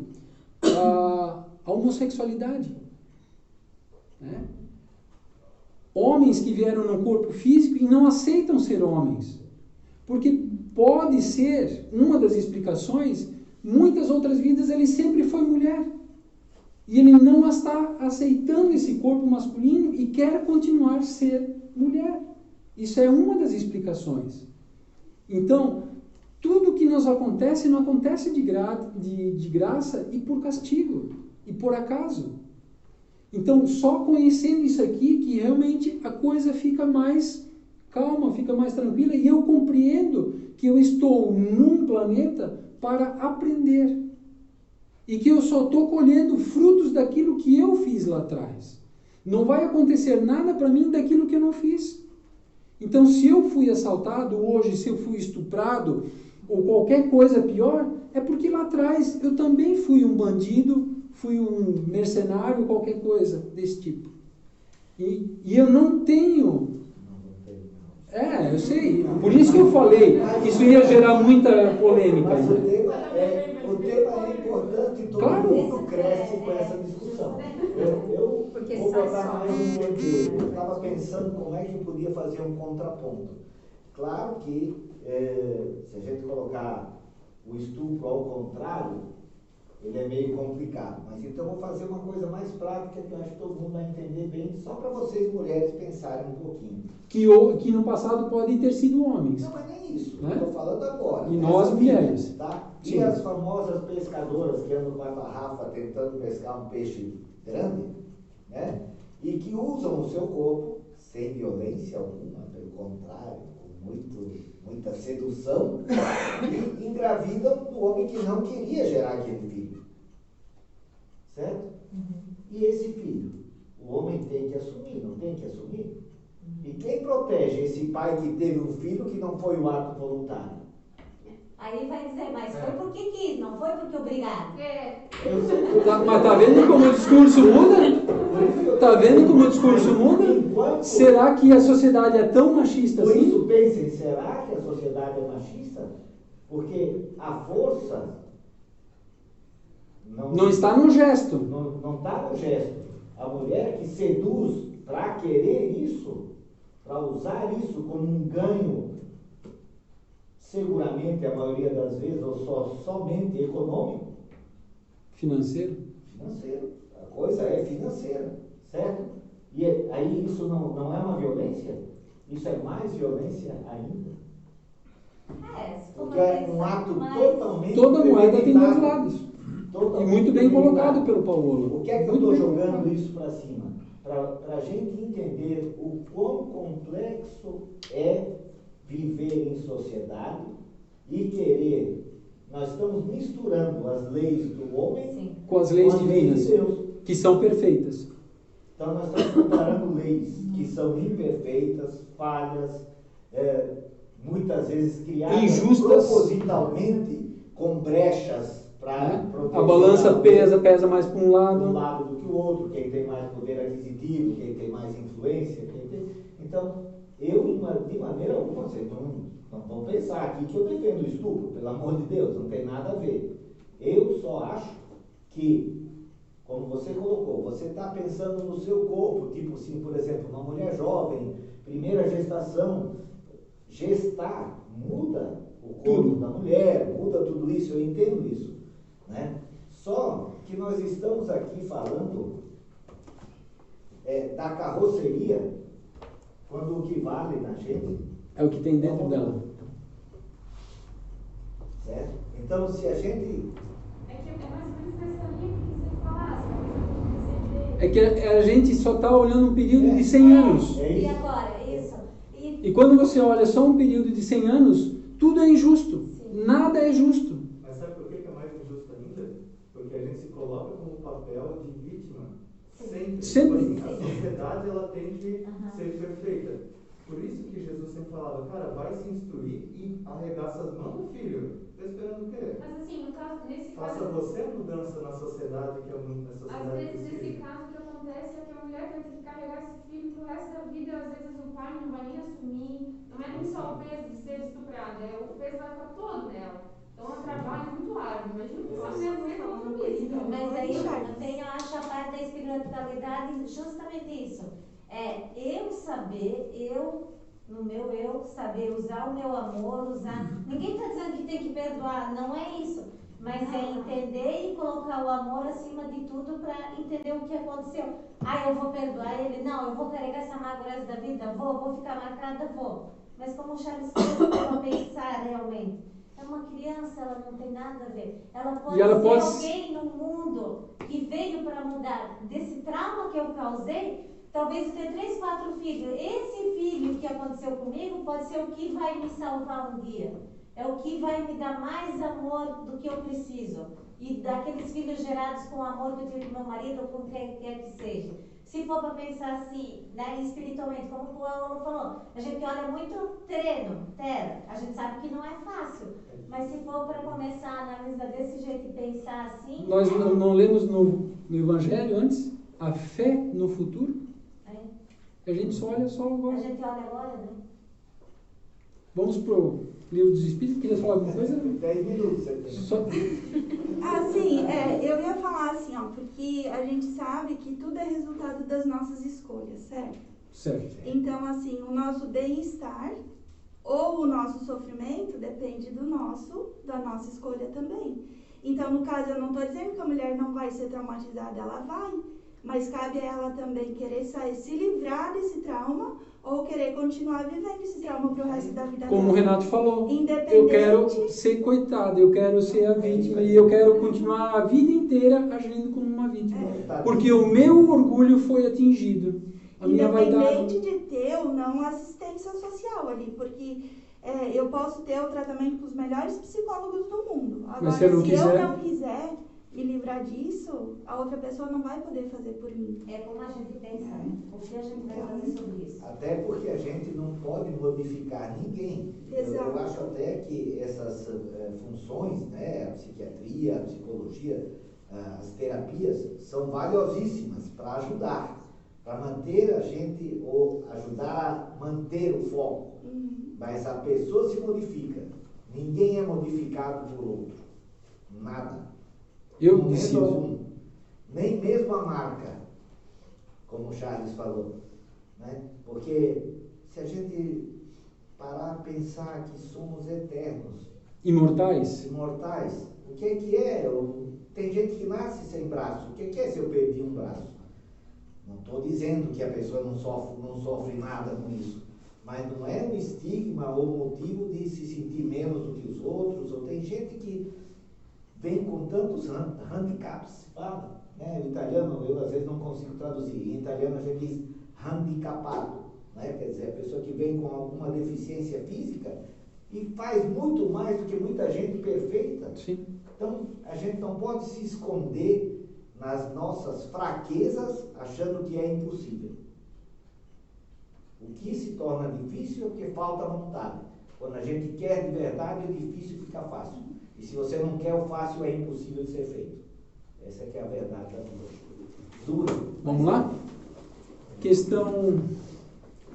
Speaker 3: a homossexualidade. Né? Homens que vieram no corpo físico e não aceitam ser homens. Porque pode ser, uma das explicações, muitas outras vidas ele sempre foi mulher. E ele não está aceitando esse corpo masculino e quer continuar a ser mulher. Isso é uma das explicações. Então, tudo que nos acontece não acontece de graça e por castigo, e por acaso. Então, só conhecendo isso aqui que realmente a coisa fica mais calma, fica mais tranquila, e eu compreendo que eu estou num planeta para aprender. E que eu só estou colhendo frutos daquilo que eu fiz lá atrás. Não vai acontecer nada para mim daquilo que eu não fiz. Então, se eu fui assaltado hoje, se eu fui estuprado, ou qualquer coisa pior, é porque lá atrás eu também fui um bandido, fui um mercenário, qualquer coisa desse tipo. E eu não tenho... eu sei. Por isso que eu falei. Isso ia gerar muita polêmica.
Speaker 5: Mas o tema é importante e todo mundo cresce com essa discussão. Eu vou botar mais um modelo. Eu estava pensando como é que eu podia fazer um contraponto. Claro que se a gente colocar o estupro ao contrário, ele é meio complicado. Mas então eu vou fazer uma coisa mais prática que eu acho que todo mundo vai entender bem, só para vocês mulheres pensarem um pouquinho.
Speaker 3: Que no passado podem ter sido homens.
Speaker 5: Não, mas nem isso.
Speaker 3: Né?
Speaker 5: Estou falando agora.
Speaker 3: E nós mulheres.
Speaker 5: Tá?
Speaker 3: Sim.
Speaker 5: E as famosas pescadoras que andam com a tarrafa tentando pescar um peixe grande, né? E que usam o seu corpo sem violência alguma, pelo contrário, com muita sedução, e engravidam do homem que não queria gerar aquele filho. Certo? E esse filho, o homem tem que assumir, não tem que assumir? E quem protege esse pai que teve um filho que não foi o ato voluntário?
Speaker 7: Aí vai dizer, mas foi porque quis, não foi porque obrigado.
Speaker 5: Eu sei.
Speaker 3: Mas tá vendo como o discurso muda? Tá vendo como o discurso muda? Será que a sociedade é tão machista
Speaker 5: Por
Speaker 3: assim?
Speaker 5: isso pensem, será que a sociedade é machista? Porque a força
Speaker 3: Não está no gesto.
Speaker 5: Não está no gesto. A mulher que seduz para querer isso, para usar isso como um ganho, seguramente a maioria das vezes, ou somente econômico.
Speaker 3: Financeiro?
Speaker 5: Financeiro. A coisa é financeira, certo? E aí isso não é uma violência? Isso é mais violência ainda?
Speaker 7: Se for
Speaker 5: Porque é um ato totalmente...
Speaker 3: Toda moeda tem dois lados.
Speaker 5: Totalmente
Speaker 3: E muito bem
Speaker 5: premeditado.
Speaker 3: colocado pelo Paulo.
Speaker 5: O que é que eu
Speaker 3: Muito
Speaker 5: estou
Speaker 3: bem
Speaker 5: jogando
Speaker 3: colocado.
Speaker 5: isso para cima? Para a gente entender o quão complexo é viver em sociedade e querer. Nós estamos misturando as leis do homem
Speaker 3: Com as leis
Speaker 5: com as
Speaker 3: divinas,
Speaker 5: de Deus.
Speaker 3: que são perfeitas.
Speaker 5: Então nós estamos comparando leis que são imperfeitas, falhas, muitas vezes criadas
Speaker 3: Injustas.
Speaker 5: propositalmente com brechas para proteger
Speaker 3: A balança pesa mais para um
Speaker 5: um
Speaker 3: lado.
Speaker 5: lado do que o outro, quem tem mais poder aquisitivo, quem tem mais influência, Então, eu, de maneira alguma, vocês não vão pensar aqui que eu defendo o estupro, pelo amor de Deus, não tem nada a ver. Eu só acho que, como você colocou, você está pensando no seu corpo, tipo assim, por exemplo, uma mulher jovem, primeira gestação, gestar muda o corpo da mulher, muda tudo isso, eu entendo isso, né? Só que nós estamos aqui falando da carroceria, quando o que vale na gente
Speaker 3: É o que tem dentro dela.
Speaker 5: certo? Então, se a gente...
Speaker 8: É que é mais ou menos nessa linha que você falasse,
Speaker 3: É que a gente só está olhando um período de 100 anos.
Speaker 7: E agora, isso.
Speaker 3: E quando você olha só um período de 100 anos, tudo é injusto. Nada é justo.
Speaker 4: Mas sabe por que é mais injusto ainda? Porque a gente se coloca como papel de vítima sempre.
Speaker 3: Sempre.
Speaker 4: Tipo assim, a sociedade ela tem que ser perfeita. Por isso que Jesus sempre falava, cara, vai se instruir e arregaça as mãos do filho. Está esperando o quê?
Speaker 8: Mas assim, no caso, nesse
Speaker 4: Faça
Speaker 8: caso...
Speaker 4: você a mudança na sociedade, que é a sociedade
Speaker 8: Às vezes,
Speaker 4: possível.
Speaker 8: nesse caso, o que acontece é que a mulher vai ter que carregar esse filho pro resto da vida. Às vezes, o pai não vai nem assumir. Não é nem só o peso de ser estuprada, o peso vai ficar todo nela. Então, é um trabalho muito árduo. Imagina que essa mulher não entra no isso. Então.
Speaker 7: Mas aí também eu acho a parte da espiritualidade justamente isso. Eu saber, no meu eu, saber usar o meu amor, Ninguém está dizendo que tem que perdoar, não é isso. Mas é entender e colocar o amor acima de tudo para entender o que aconteceu. Eu vou perdoar ele? Não, eu vou carregar essa mágoa o resto da vida? Vou ficar marcada? Vou. Mas como o Charles falou, para pensar realmente. É uma criança, ela não tem nada a ver. Ela pode ser alguém no mundo que veio para mudar desse trauma que eu causei. Talvez eu tenha 3, 4 filhos. Esse filho que aconteceu comigo pode ser o que vai me salvar um dia. É o que vai me dar mais amor do que eu preciso. E daqueles filhos gerados com o amor que eu tive com meu marido ou com quem quer que seja. Se for para pensar assim, né, espiritualmente, como o Paulo falou, a gente olha muito terra, a gente sabe que não é fácil. Mas se for para começar a analisar desse jeito e pensar assim...
Speaker 3: Nós não lemos no Evangelho antes a fé no futuro? A gente só olha agora.
Speaker 7: A gente olha agora, né?
Speaker 3: Vamos pro Livro dos Espíritos. Queria falar alguma coisa?
Speaker 5: 10 minutos você tem.
Speaker 9: Eu ia falar assim, porque a gente sabe que tudo é resultado das nossas escolhas, certo?
Speaker 3: Certo.
Speaker 9: Então, assim, o nosso bem-estar ou o nosso sofrimento depende da nossa escolha também. Então, no caso, eu não estou dizendo que a mulher não vai ser traumatizada, ela vai, mas cabe a ela também querer se livrar desse trauma ou querer continuar vivendo esse trauma para o resto da vida
Speaker 3: Como o
Speaker 9: dela.
Speaker 3: Renato falou,
Speaker 9: Independente.
Speaker 3: eu quero ser coitado, eu quero ser a vítima e eu quero continuar a vida inteira agindo como uma vítima. Porque o meu orgulho foi atingido. A minha vaidade.
Speaker 9: Independente de ter ou não assistência social ali, porque eu posso ter o tratamento com os melhores psicólogos do mundo. Agora,
Speaker 3: mas se eu
Speaker 9: não quiser me livrar disso, a outra pessoa não vai poder fazer por mim.
Speaker 7: É como a gente pensa, né? O que a gente vai fazer sobre isso?
Speaker 5: Até porque a gente não pode modificar ninguém.
Speaker 9: Exato.
Speaker 5: Eu acho até que essas funções, né, a psiquiatria, a psicologia, as terapias, são valiosíssimas para ajudar, para manter a gente, ou ajudar a manter o foco. Mas a pessoa se modifica. Ninguém é modificado por outro. Nada.
Speaker 3: Eu
Speaker 5: Momento
Speaker 3: decido.
Speaker 5: algum. Nem mesmo a marca, como o Charles falou. Né? Porque se a gente parar a pensar que somos eternos,
Speaker 3: Imortais?
Speaker 5: o que é? Tem gente que nasce sem braço. O que é se eu perdi um braço? Não estou dizendo que a pessoa não sofre nada com isso. Mas não é um estigma ou motivo de se sentir menos do que os outros. Ou tem gente que vem com tantos handicaps, fala, né? O italiano, eu às vezes não consigo traduzir. Em italiano a gente diz handicapado, né? Quer dizer, a pessoa que vem com alguma deficiência física e faz muito mais do que muita gente perfeita.
Speaker 3: Sim.
Speaker 5: Então, a gente não pode se esconder nas nossas fraquezas achando que é impossível. O que se torna difícil é porque falta vontade. Quando a gente quer de verdade, é difícil ficar fácil. E se você não quer o fácil, é impossível de ser feito. Essa que é a verdade da vida. Dura.
Speaker 3: Vamos lá? Questão,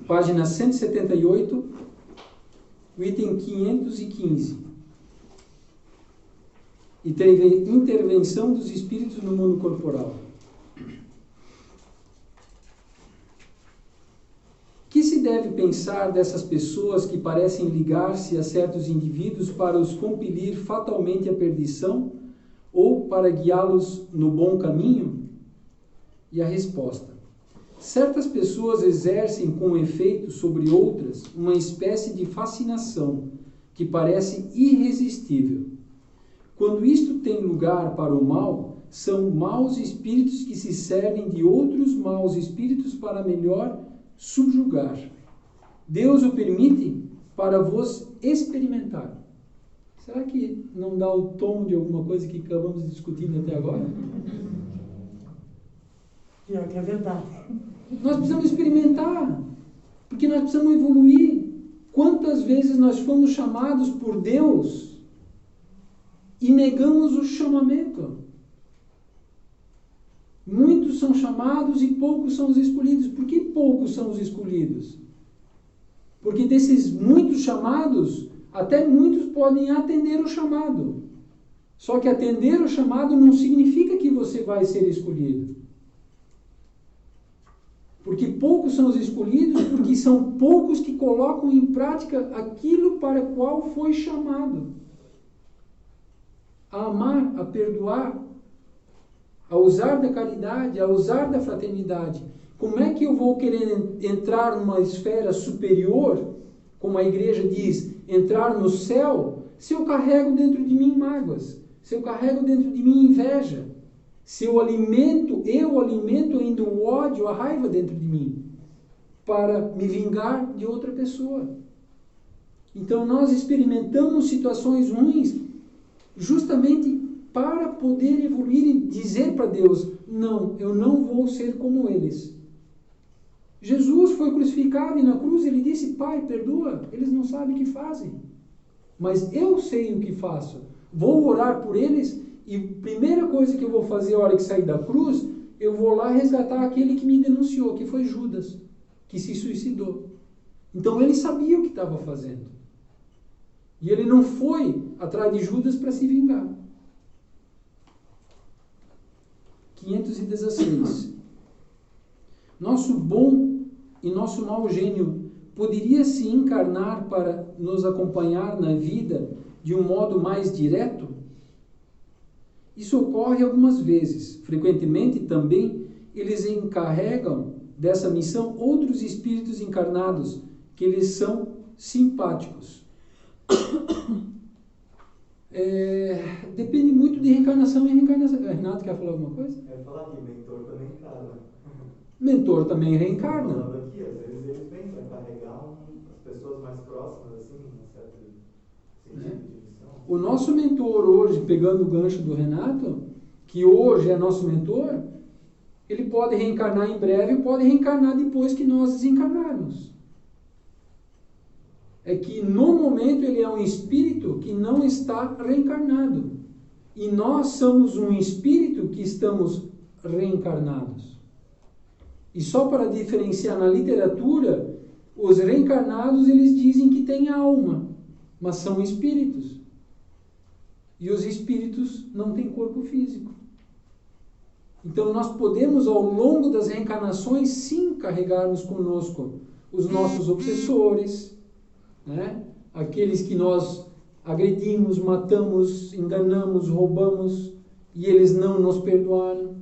Speaker 3: página 178, o item 515. Intervenção dos espíritos no mundo corporal. O que se deve pensar dessas pessoas que parecem ligar-se a certos indivíduos para os compelir fatalmente à perdição ou para guiá-los no bom caminho? E a resposta: certas pessoas exercem com efeito sobre outras uma espécie de fascinação que parece irresistível. Quando isto tem lugar para o mal, são maus espíritos que se servem de outros maus espíritos para melhor subjugar. Deus o permite para vos experimentar. Será que não dá o tom de alguma coisa que acabamos discutindo até agora?
Speaker 2: Pior que é verdade.
Speaker 3: Nós precisamos experimentar, porque nós precisamos evoluir. Quantas vezes nós fomos chamados por Deus e negamos o chamamento? Muitos são chamados e poucos são os escolhidos. Por que poucos são os escolhidos? Porque desses muitos chamados, até muitos podem atender o chamado. Só que atender o chamado não significa que você vai ser escolhido. Porque poucos são os escolhidos, porque são poucos que colocam em prática aquilo para o qual foi chamado. A amar, a perdoar, a usar da caridade, a usar da fraternidade. Como é que eu vou querer entrar numa esfera superior, como a igreja diz, entrar no céu, se eu carrego dentro de mim mágoas, se eu carrego dentro de mim inveja, se eu alimento ainda o ódio, a raiva dentro de mim, para me vingar de outra pessoa. Então nós experimentamos situações ruins justamente para poder evoluir e dizer para Deus: não, eu não vou ser como eles. Jesus foi crucificado e na cruz ele disse: Pai, perdoa, eles não sabem o que fazem. Mas eu sei o que faço. Vou orar por eles e a primeira coisa que eu vou fazer a hora que sair da cruz, eu vou lá resgatar aquele que me denunciou, que foi Judas, que se suicidou. Então ele sabia o que estava fazendo. E ele não foi atrás de Judas para se vingar. 516. Nosso bom e nosso mau gênio poderia se encarnar para nos acompanhar na vida de um modo mais direto? Isso ocorre algumas vezes. Frequentemente também eles encarregam dessa missão outros espíritos encarnados que lhes são simpáticos. Depende muito de reencarnação e reencarnação. Renato, quer falar alguma coisa?
Speaker 4: Eu ia falar que mentor também encarna.
Speaker 3: Mentor também reencarna.
Speaker 4: Falando aqui, às vezes eles vêm para carregar as pessoas mais próximas, assim, um certo sentido de missão.
Speaker 3: O nosso mentor hoje, pegando o gancho do Renato, que hoje é nosso mentor, ele pode reencarnar em breve e pode reencarnar depois que nós desencarnarmos. É que no momento ele é um espírito que não está reencarnado. E nós somos um espírito que estamos reencarnados. E só para diferenciar na literatura, os reencarnados eles dizem que têm alma, mas são espíritos. E os espíritos não têm corpo físico. Então nós podemos ao longo das reencarnações sim carregarmos conosco os nossos obsessores, né? Aqueles que nós agredimos, matamos, enganamos, roubamos e eles não nos perdoaram.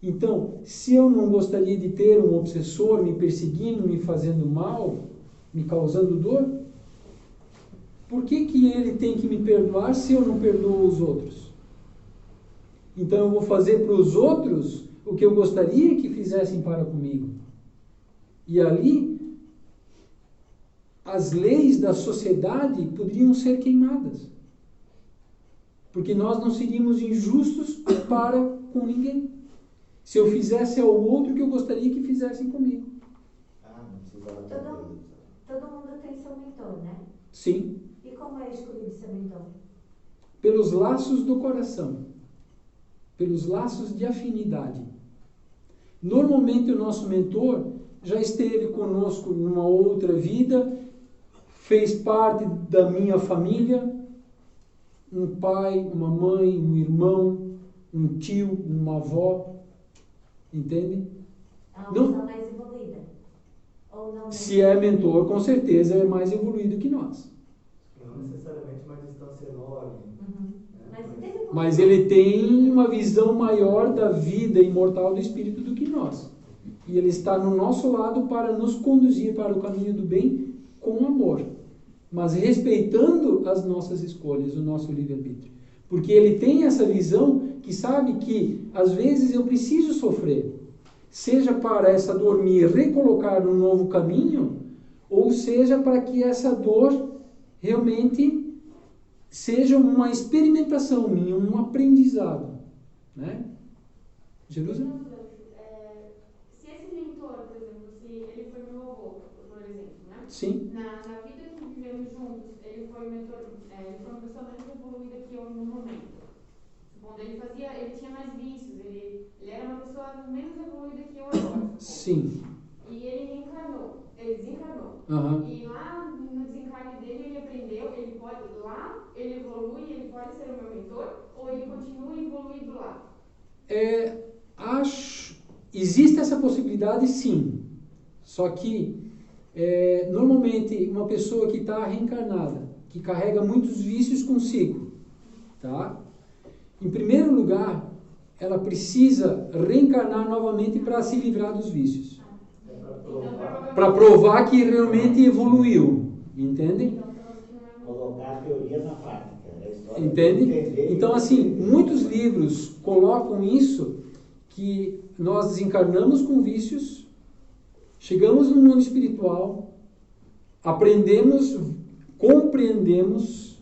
Speaker 3: Então, se eu não gostaria de ter um obsessor me perseguindo, me fazendo mal, me causando dor, por que ele tem que me perdoar se eu não perdoo os outros? Então eu vou fazer para os outros o que eu gostaria que fizessem para comigo. E ali, as leis da sociedade poderiam ser queimadas. Porque nós não seríamos injustos para com ninguém. Se eu fizesse ao outro o que eu gostaria que fizessem comigo.
Speaker 5: Não precisava
Speaker 7: Todo mundo tem seu mentor, né?
Speaker 3: Sim.
Speaker 7: E como é escolhido seu mentor?
Speaker 3: Pelos laços do coração. Pelos laços de afinidade. Normalmente o nosso mentor já esteve conosco numa outra vida, fez parte da minha família, um pai, uma mãe, um irmão, um tio, uma avó, entende?
Speaker 7: É uma pessoa mais evoluída? Ou não?
Speaker 3: Se é mentor, com certeza é mais evoluído que nós.
Speaker 4: Não necessariamente uma distância enorme.
Speaker 3: Mas ele tem uma visão maior da vida imortal do espírito do que nós. E ele está no nosso lado para nos conduzir para o caminho do bem com amor. Mas respeitando as nossas escolhas, o nosso livre-arbítrio. Porque ele tem essa visão que sabe que, às vezes, eu preciso sofrer. Seja para essa dor me recolocar num novo caminho, ou seja para que essa dor realmente seja uma experimentação minha, um aprendizado. Né? Jerusalém?
Speaker 8: Se esse mentor, por exemplo, se ele foi meu avô, por exemplo, né?
Speaker 3: Sim.
Speaker 8: Na vida que vivemos juntos, ele foi mentor, ele foi uma pessoa menos evoluída que eu no momento. Supondo, ele tinha mais vícios, ele era uma pessoa menos evoluída que eu agora.
Speaker 3: Sim.
Speaker 8: E ele reencarnou, ele desencarnou.
Speaker 3: Uhum.
Speaker 8: E lá no desencarne dele ele aprendeu, ele evolui, ele pode ser o meu mentor, ou ele continua evoluindo lá?
Speaker 3: Existe essa possibilidade, sim. Só que, normalmente, uma pessoa que está reencarnada, que carrega muitos vícios consigo, tá? Em primeiro lugar, ela precisa reencarnar novamente para se livrar dos vícios. Para provar que realmente evoluiu. Entende?
Speaker 5: Colocar a teoria na prática.
Speaker 3: Entende? Então, assim, muitos livros colocam isso, que nós desencarnamos com vícios, chegamos no mundo espiritual, aprendemos, compreendemos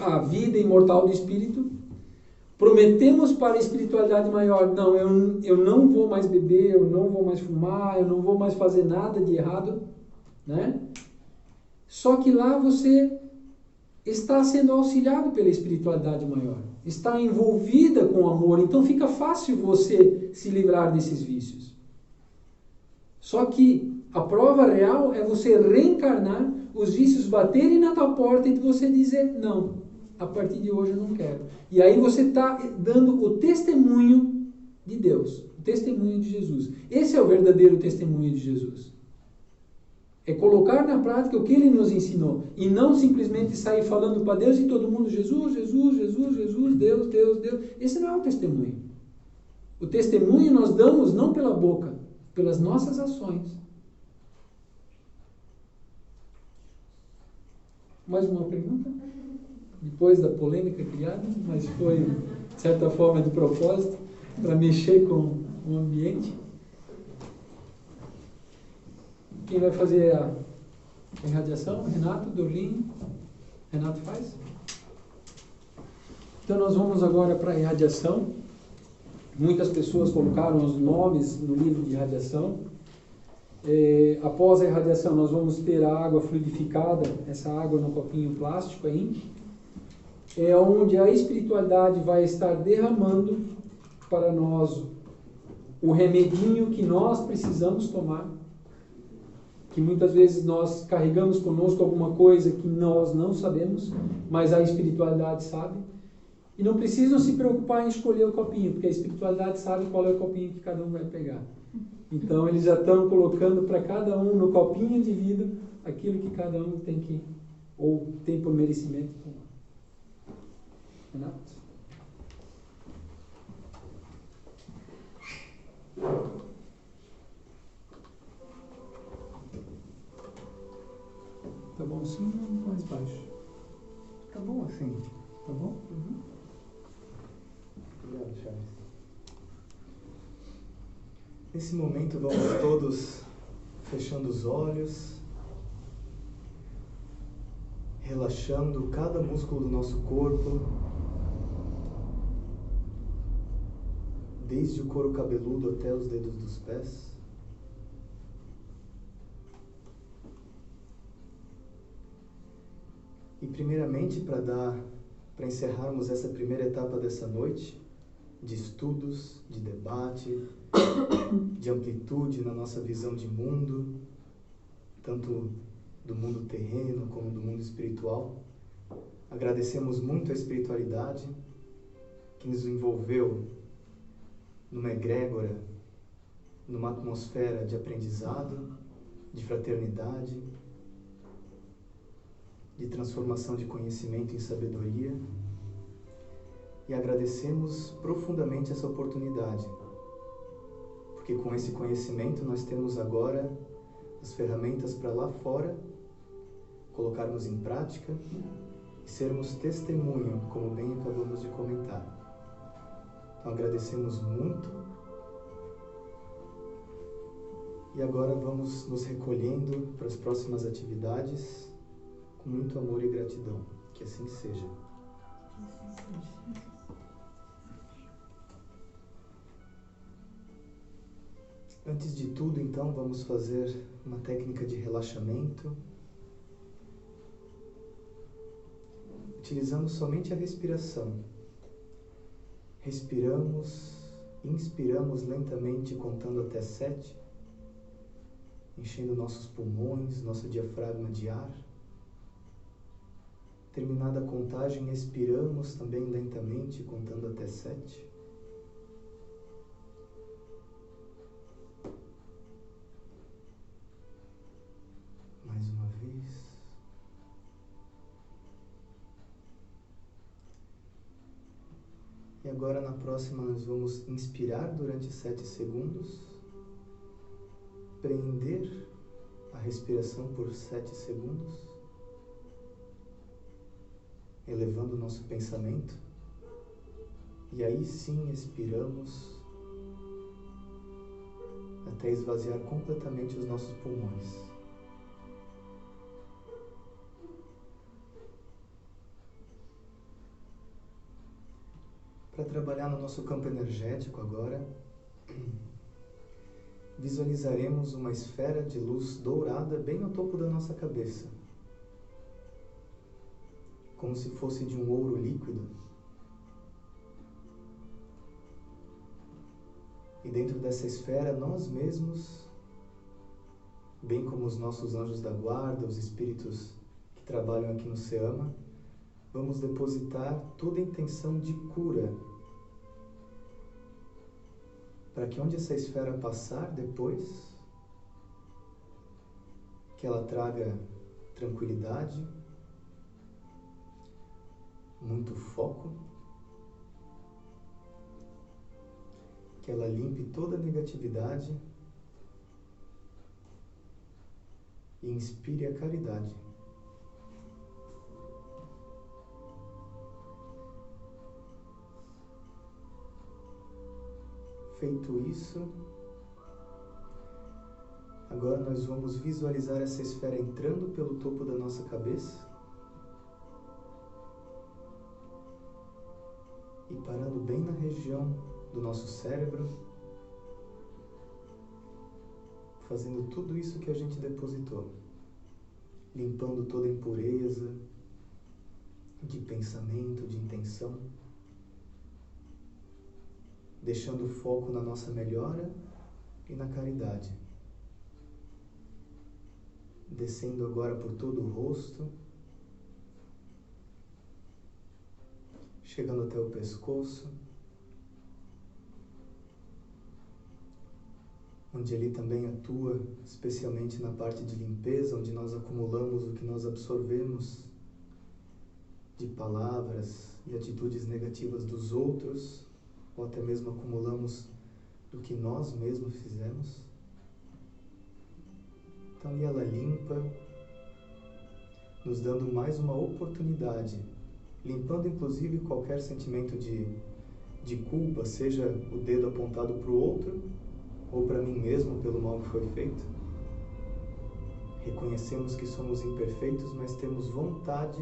Speaker 3: a vida imortal do espírito, prometemos para a espiritualidade maior, não, eu não vou mais beber, eu não vou mais fumar, eu não vou mais fazer nada de errado, né? Só que lá você está sendo auxiliado pela espiritualidade maior, está envolvida com o amor, então fica fácil você se livrar desses vícios. Só que a prova real é você reencarnar, os vícios baterem na tua porta e você dizer, não, a partir de hoje eu não quero. E aí você está dando o testemunho de Deus, o testemunho de Jesus. Esse é o verdadeiro testemunho de Jesus. É colocar na prática o que Ele nos ensinou. E não simplesmente sair falando para Deus e todo mundo, Jesus, Jesus, Jesus, Jesus, Deus, Deus, Deus. Esse não é o testemunho. O testemunho nós damos não pela boca, pelas nossas ações. Mais uma pergunta? Depois da polêmica criada, mas foi, de certa forma, de propósito, para mexer com o ambiente. Quem vai fazer a irradiação? Renato, Dorlin? Renato faz? Então nós vamos agora para a irradiação. Muitas pessoas colocaram os nomes no livro de irradiação. Após a irradiação nós vamos ter a água fluidificada, essa água no copinho plástico aí. É onde a espiritualidade vai estar derramando para nós o remedinho que nós precisamos tomar. Que muitas vezes nós carregamos conosco alguma coisa que nós não sabemos, mas a espiritualidade sabe. E não precisam se preocupar em escolher o copinho, porque a espiritualidade sabe qual é o copinho que cada um vai pegar. Então eles já estão colocando para cada um no copinho de vidro aquilo que cada um tem que, ou tem por merecimento tomar. Renato? Tá bom assim ou mais baixo?
Speaker 4: Tá bom assim.
Speaker 3: Tá bom?
Speaker 4: Uhum. Obrigado, Charles. Nesse momento vamos todos fechando os olhos, relaxando cada músculo do nosso corpo, desde o couro cabeludo até os dedos dos pés. E primeiramente, para encerrarmos essa primeira etapa dessa noite, de estudos, de debate, de amplitude na nossa visão de mundo, tanto do mundo terreno como do mundo espiritual, agradecemos muito a espiritualidade que nos envolveu numa egrégora, numa atmosfera de aprendizado, de fraternidade, de transformação de conhecimento em sabedoria, e agradecemos profundamente essa oportunidade, porque com esse conhecimento nós temos agora as ferramentas para lá fora colocarmos em prática e sermos testemunho, como bem acabamos de comentar. Então agradecemos muito e agora vamos nos recolhendo para as próximas atividades com muito amor e gratidão. Que assim seja. Antes de tudo, então, vamos fazer uma técnica de relaxamento. Utilizamos somente a respiração. Respiramos, inspiramos lentamente, contando até 7, enchendo nossos pulmões, nosso diafragma de ar. Terminada a contagem, expiramos também lentamente, contando até 7. Mais uma vez. E agora na próxima nós vamos inspirar durante 7 segundos, prender a respiração por 7 segundos, elevando o nosso pensamento, e aí sim expiramos até esvaziar completamente os nossos pulmões. Para trabalhar no nosso campo energético agora, visualizaremos uma esfera de luz dourada bem ao topo da nossa cabeça, como se fosse de um ouro líquido. E dentro dessa esfera, nós mesmos, bem como os nossos anjos da guarda, os espíritos que trabalham aqui no SEAMA, vamos depositar toda a intenção de cura, para que onde essa esfera passar depois,
Speaker 10: que ela traga tranquilidade, muito foco, que ela limpe toda a negatividade e inspire a caridade. Feito isso, agora nós vamos visualizar essa esfera entrando pelo topo da nossa cabeça e parando bem na região do nosso cérebro, fazendo tudo isso que a gente depositou, limpando toda a impureza de pensamento, de intenção, deixando o foco na nossa melhora e na caridade. Descendo agora por todo o rosto, chegando até o pescoço, onde ele também atua, especialmente na parte de limpeza, onde nós acumulamos o que nós absorvemos de palavras e atitudes negativas dos outros, ou até mesmo acumulamos do que nós mesmos fizemos. Então, e ela limpa, nos dando mais uma oportunidade, limpando inclusive qualquer sentimento de culpa, seja o dedo apontado para o outro, ou para mim mesmo pelo mal que foi feito. Reconhecemos que somos imperfeitos, mas temos vontade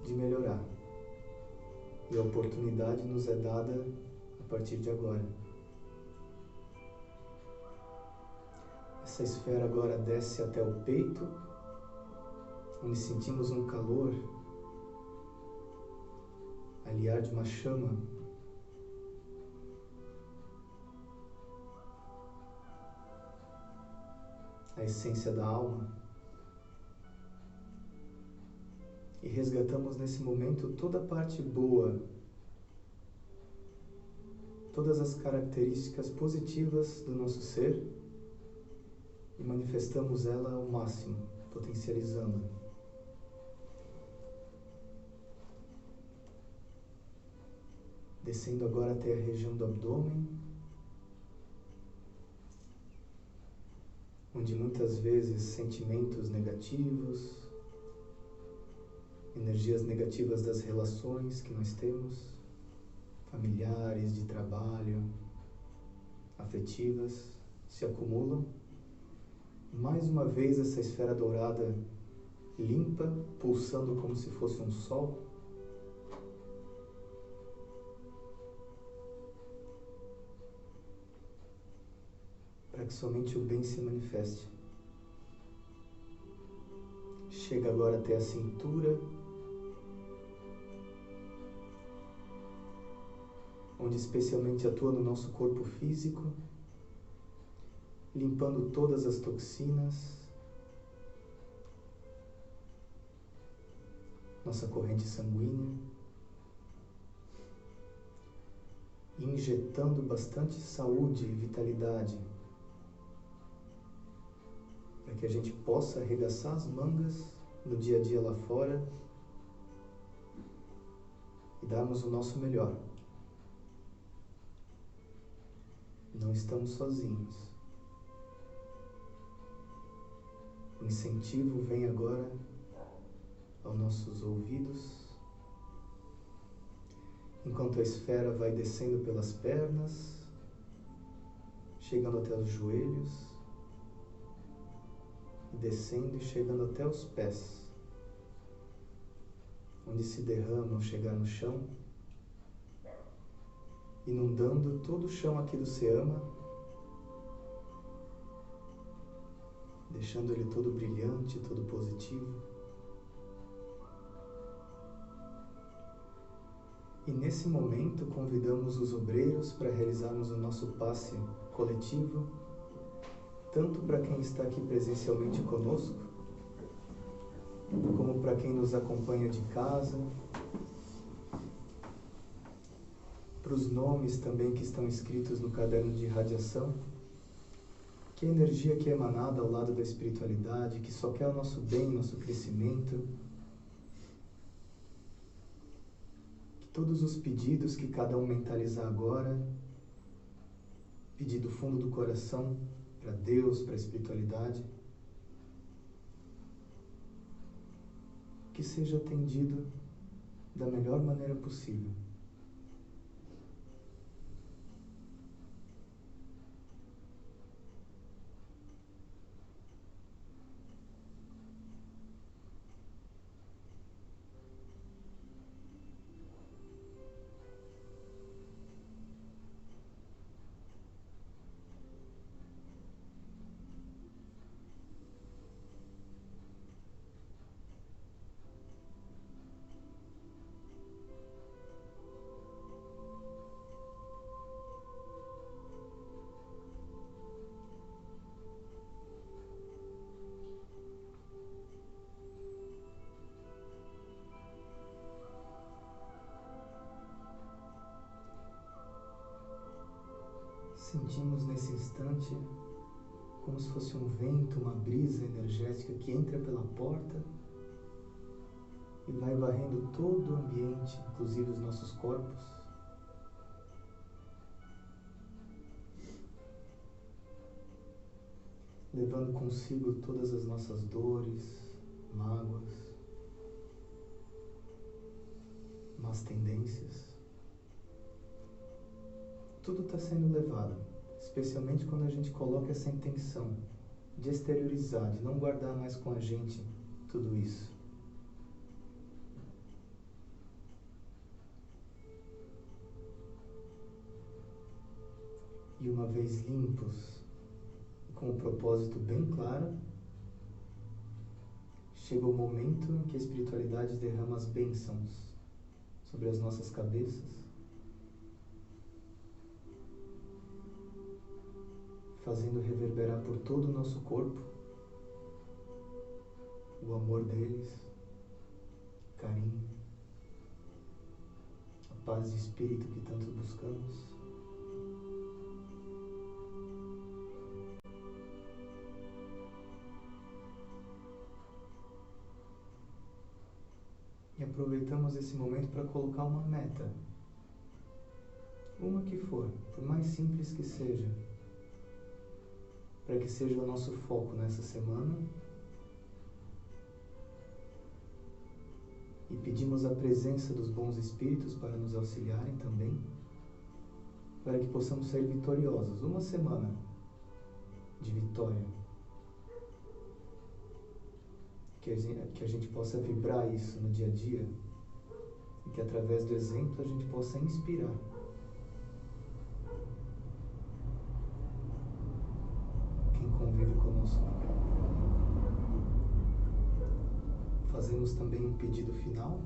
Speaker 10: de melhorar. E a oportunidade nos é dada a partir de agora. Essa esfera agora desce até o peito, onde sentimos um calor, aliar de uma chama. A essência da alma. E resgatamos nesse momento toda a parte boa, todas as características positivas do nosso ser e manifestamos ela ao máximo, potencializando. Descendo agora até a região do abdômen, onde muitas vezes sentimentos negativos, energias negativas das relações que nós temos, familiares, de trabalho, afetivas, se acumulam. Mais uma vez essa esfera dourada limpa, pulsando como se fosse um sol. Para que somente o bem se manifeste. Chega agora até a cintura, onde especialmente atua no nosso corpo físico, limpando todas as toxinas, nossa corrente sanguínea, injetando bastante saúde e vitalidade, para que a gente possa arregaçar as mangas no dia a dia lá fora e darmos o nosso melhor. Não estamos sozinhos. O incentivo vem agora aos nossos ouvidos, enquanto a esfera vai descendo pelas pernas, chegando até os joelhos, descendo e chegando até os pés, onde se derrama ao chegar no chão, inundando todo o chão aqui do Seama, deixando ele todo brilhante, todo positivo. E nesse momento convidamos os obreiros para realizarmos o nosso passe coletivo, tanto para quem está aqui presencialmente conosco, como para quem nos acompanha de casa, para os nomes também que estão escritos no caderno de irradiação, Que a energia que é emanada ao lado da espiritualidade, que só quer o nosso bem, nosso crescimento, que todos os pedidos que cada um mentalizar agora, pedir do fundo do coração para Deus, para a espiritualidade, que seja atendido da melhor maneira possível. Sentimos nesse instante como se fosse um vento, uma brisa energética que entra pela porta e vai varrendo todo o ambiente, inclusive os nossos corpos. Levando consigo todas as nossas dores, mágoas, más tendências. Tudo está sendo levado, especialmente quando a gente coloca essa intenção de exteriorizar, de não guardar mais com a gente tudo isso. E uma vez limpos, com um propósito bem claro, chega o momento em que a espiritualidade derrama as bênçãos sobre as nossas cabeças, fazendo reverberar por todo o nosso corpo o amor deles, carinho, a paz de espírito que tanto buscamos. E aproveitamos esse momento para colocar uma meta, uma que for, por mais simples que seja, para que seja o nosso foco nessa semana. E pedimos a presença dos bons espíritos para nos auxiliarem também, para que possamos ser vitoriosos. Uma semana de vitória. Que a gente possa vibrar isso no dia a dia e que através do exemplo a gente possa inspirar. Convive conosco. Fazemos também um pedido final.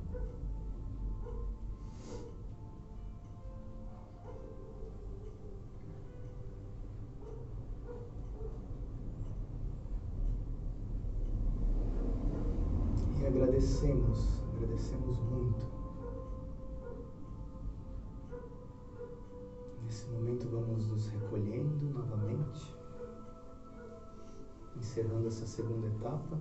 Speaker 10: E agradecemos muito. Nesse momento vamos nos recolhendo novamente, encerrando essa segunda etapa.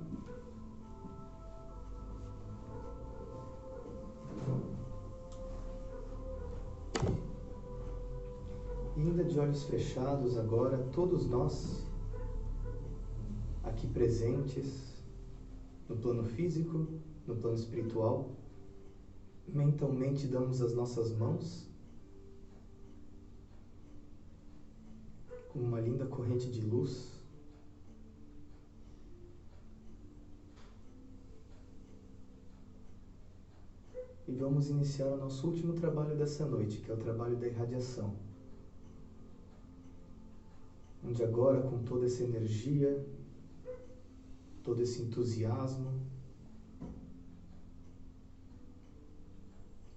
Speaker 10: E ainda de olhos fechados agora, todos nós, aqui presentes, no plano físico, no plano espiritual, mentalmente damos as nossas mãos com uma linda corrente de luz, e vamos iniciar o nosso último trabalho dessa noite, que é o trabalho da irradiação. Onde agora, com toda essa energia, todo esse entusiasmo,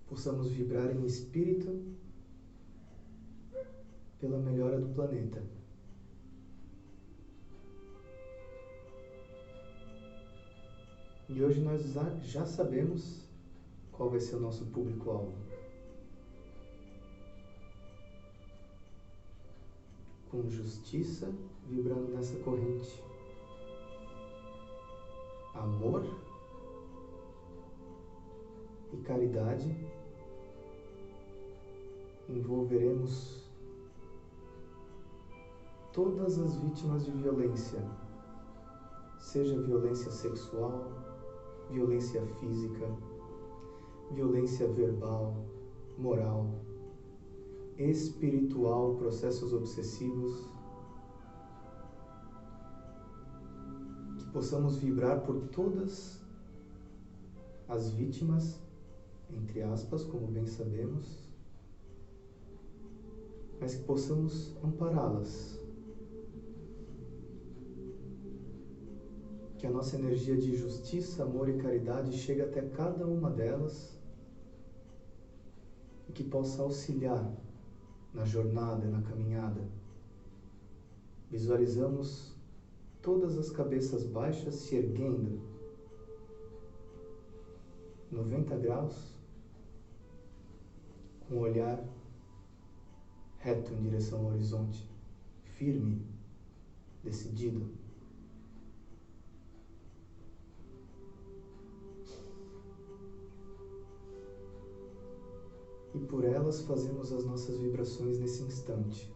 Speaker 10: possamos vibrar em espírito pela melhora do planeta. E hoje nós já sabemos qual vai ser o nosso público-alvo. com justiça vibrando nessa corrente, amor e caridade, envolveremos todas as vítimas de violência, seja violência sexual, violência física, violência verbal, moral, espiritual, processos obsessivos, que possamos vibrar por todas as vítimas, entre aspas, como bem sabemos, mas que possamos ampará-las. Que a nossa energia de justiça, amor e caridade chegue até cada uma delas e que possa auxiliar na jornada, na caminhada. Visualizamos todas as cabeças baixas se erguendo 90 graus, com o olhar reto em direção ao horizonte, firme, decidido. E por elas fazemos as nossas vibrações nesse instante,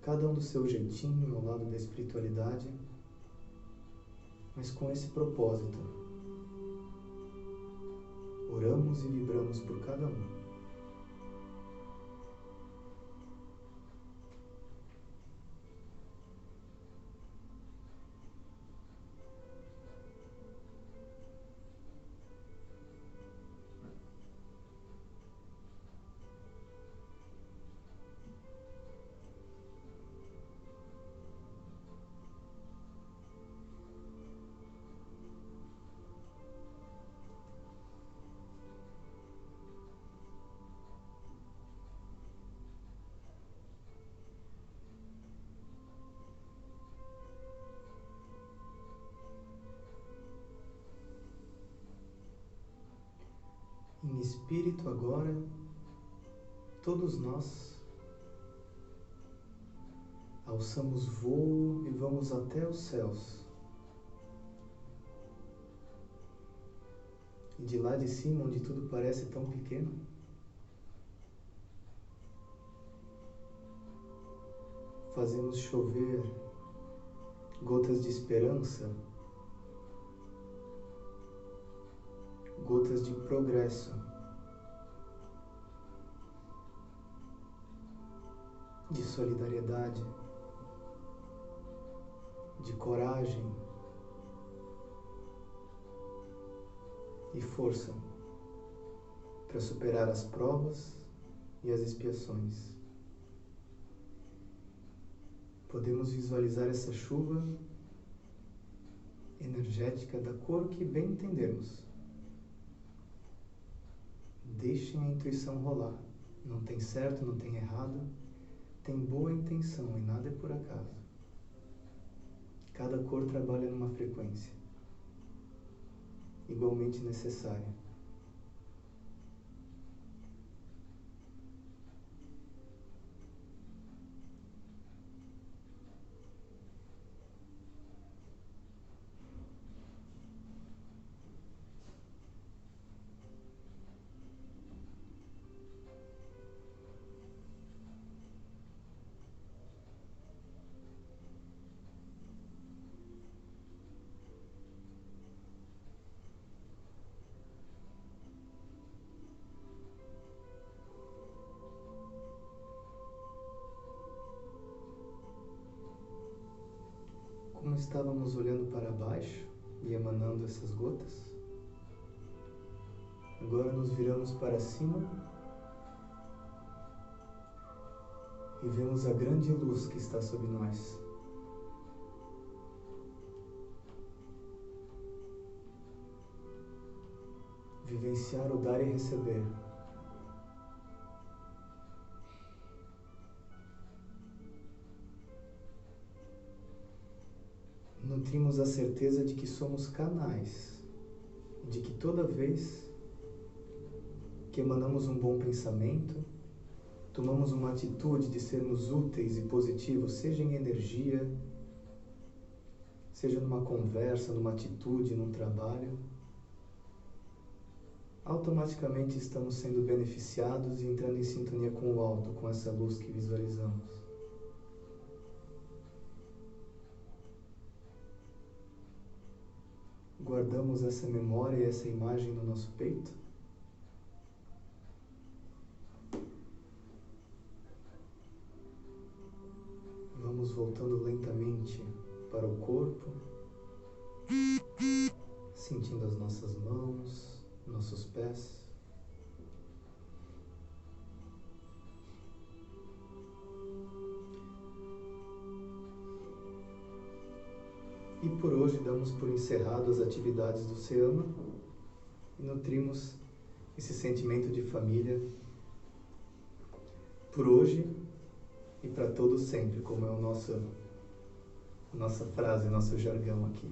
Speaker 10: cada um do seu jeitinho, ao lado da espiritualidade, mas com esse propósito. Oramos e vibramos por cada um. Em espírito agora, todos nós alçamos voo e vamos até os céus. E de lá de cima, onde tudo parece tão pequeno, fazemos chover gotas de esperança, gotas de progresso, de solidariedade, de coragem e força para superar as provas e as expiações. Podemos visualizar essa chuva energética da cor que bem entendermos. Deixem a intuição rolar. Não tem certo, não tem errado. Tem boa intenção e nada é por acaso. Cada cor trabalha numa frequência igualmente necessária. Como estávamos olhando para baixo e emanando essas gotas, agora nos viramos para cima e vemos a grande luz que está sob nós. Vivenciar o dar e receber. Nutrimos a certeza de que somos canais, de que toda vez que emanamos um bom pensamento, tomamos uma atitude de sermos úteis e positivos, seja em energia, seja numa conversa, numa atitude, num trabalho, automaticamente estamos sendo beneficiados e entrando em sintonia com o alto, com essa luz que visualizamos. Guardamos essa memória e essa imagem no nosso peito. Vamos voltando lentamente para o corpo, sentindo as nossas mãos, nossos pés. E por hoje damos por encerrado as atividades do SEAMA e nutrimos esse sentimento de família por hoje e para todo sempre, como é a nossa frase, nosso jargão aqui.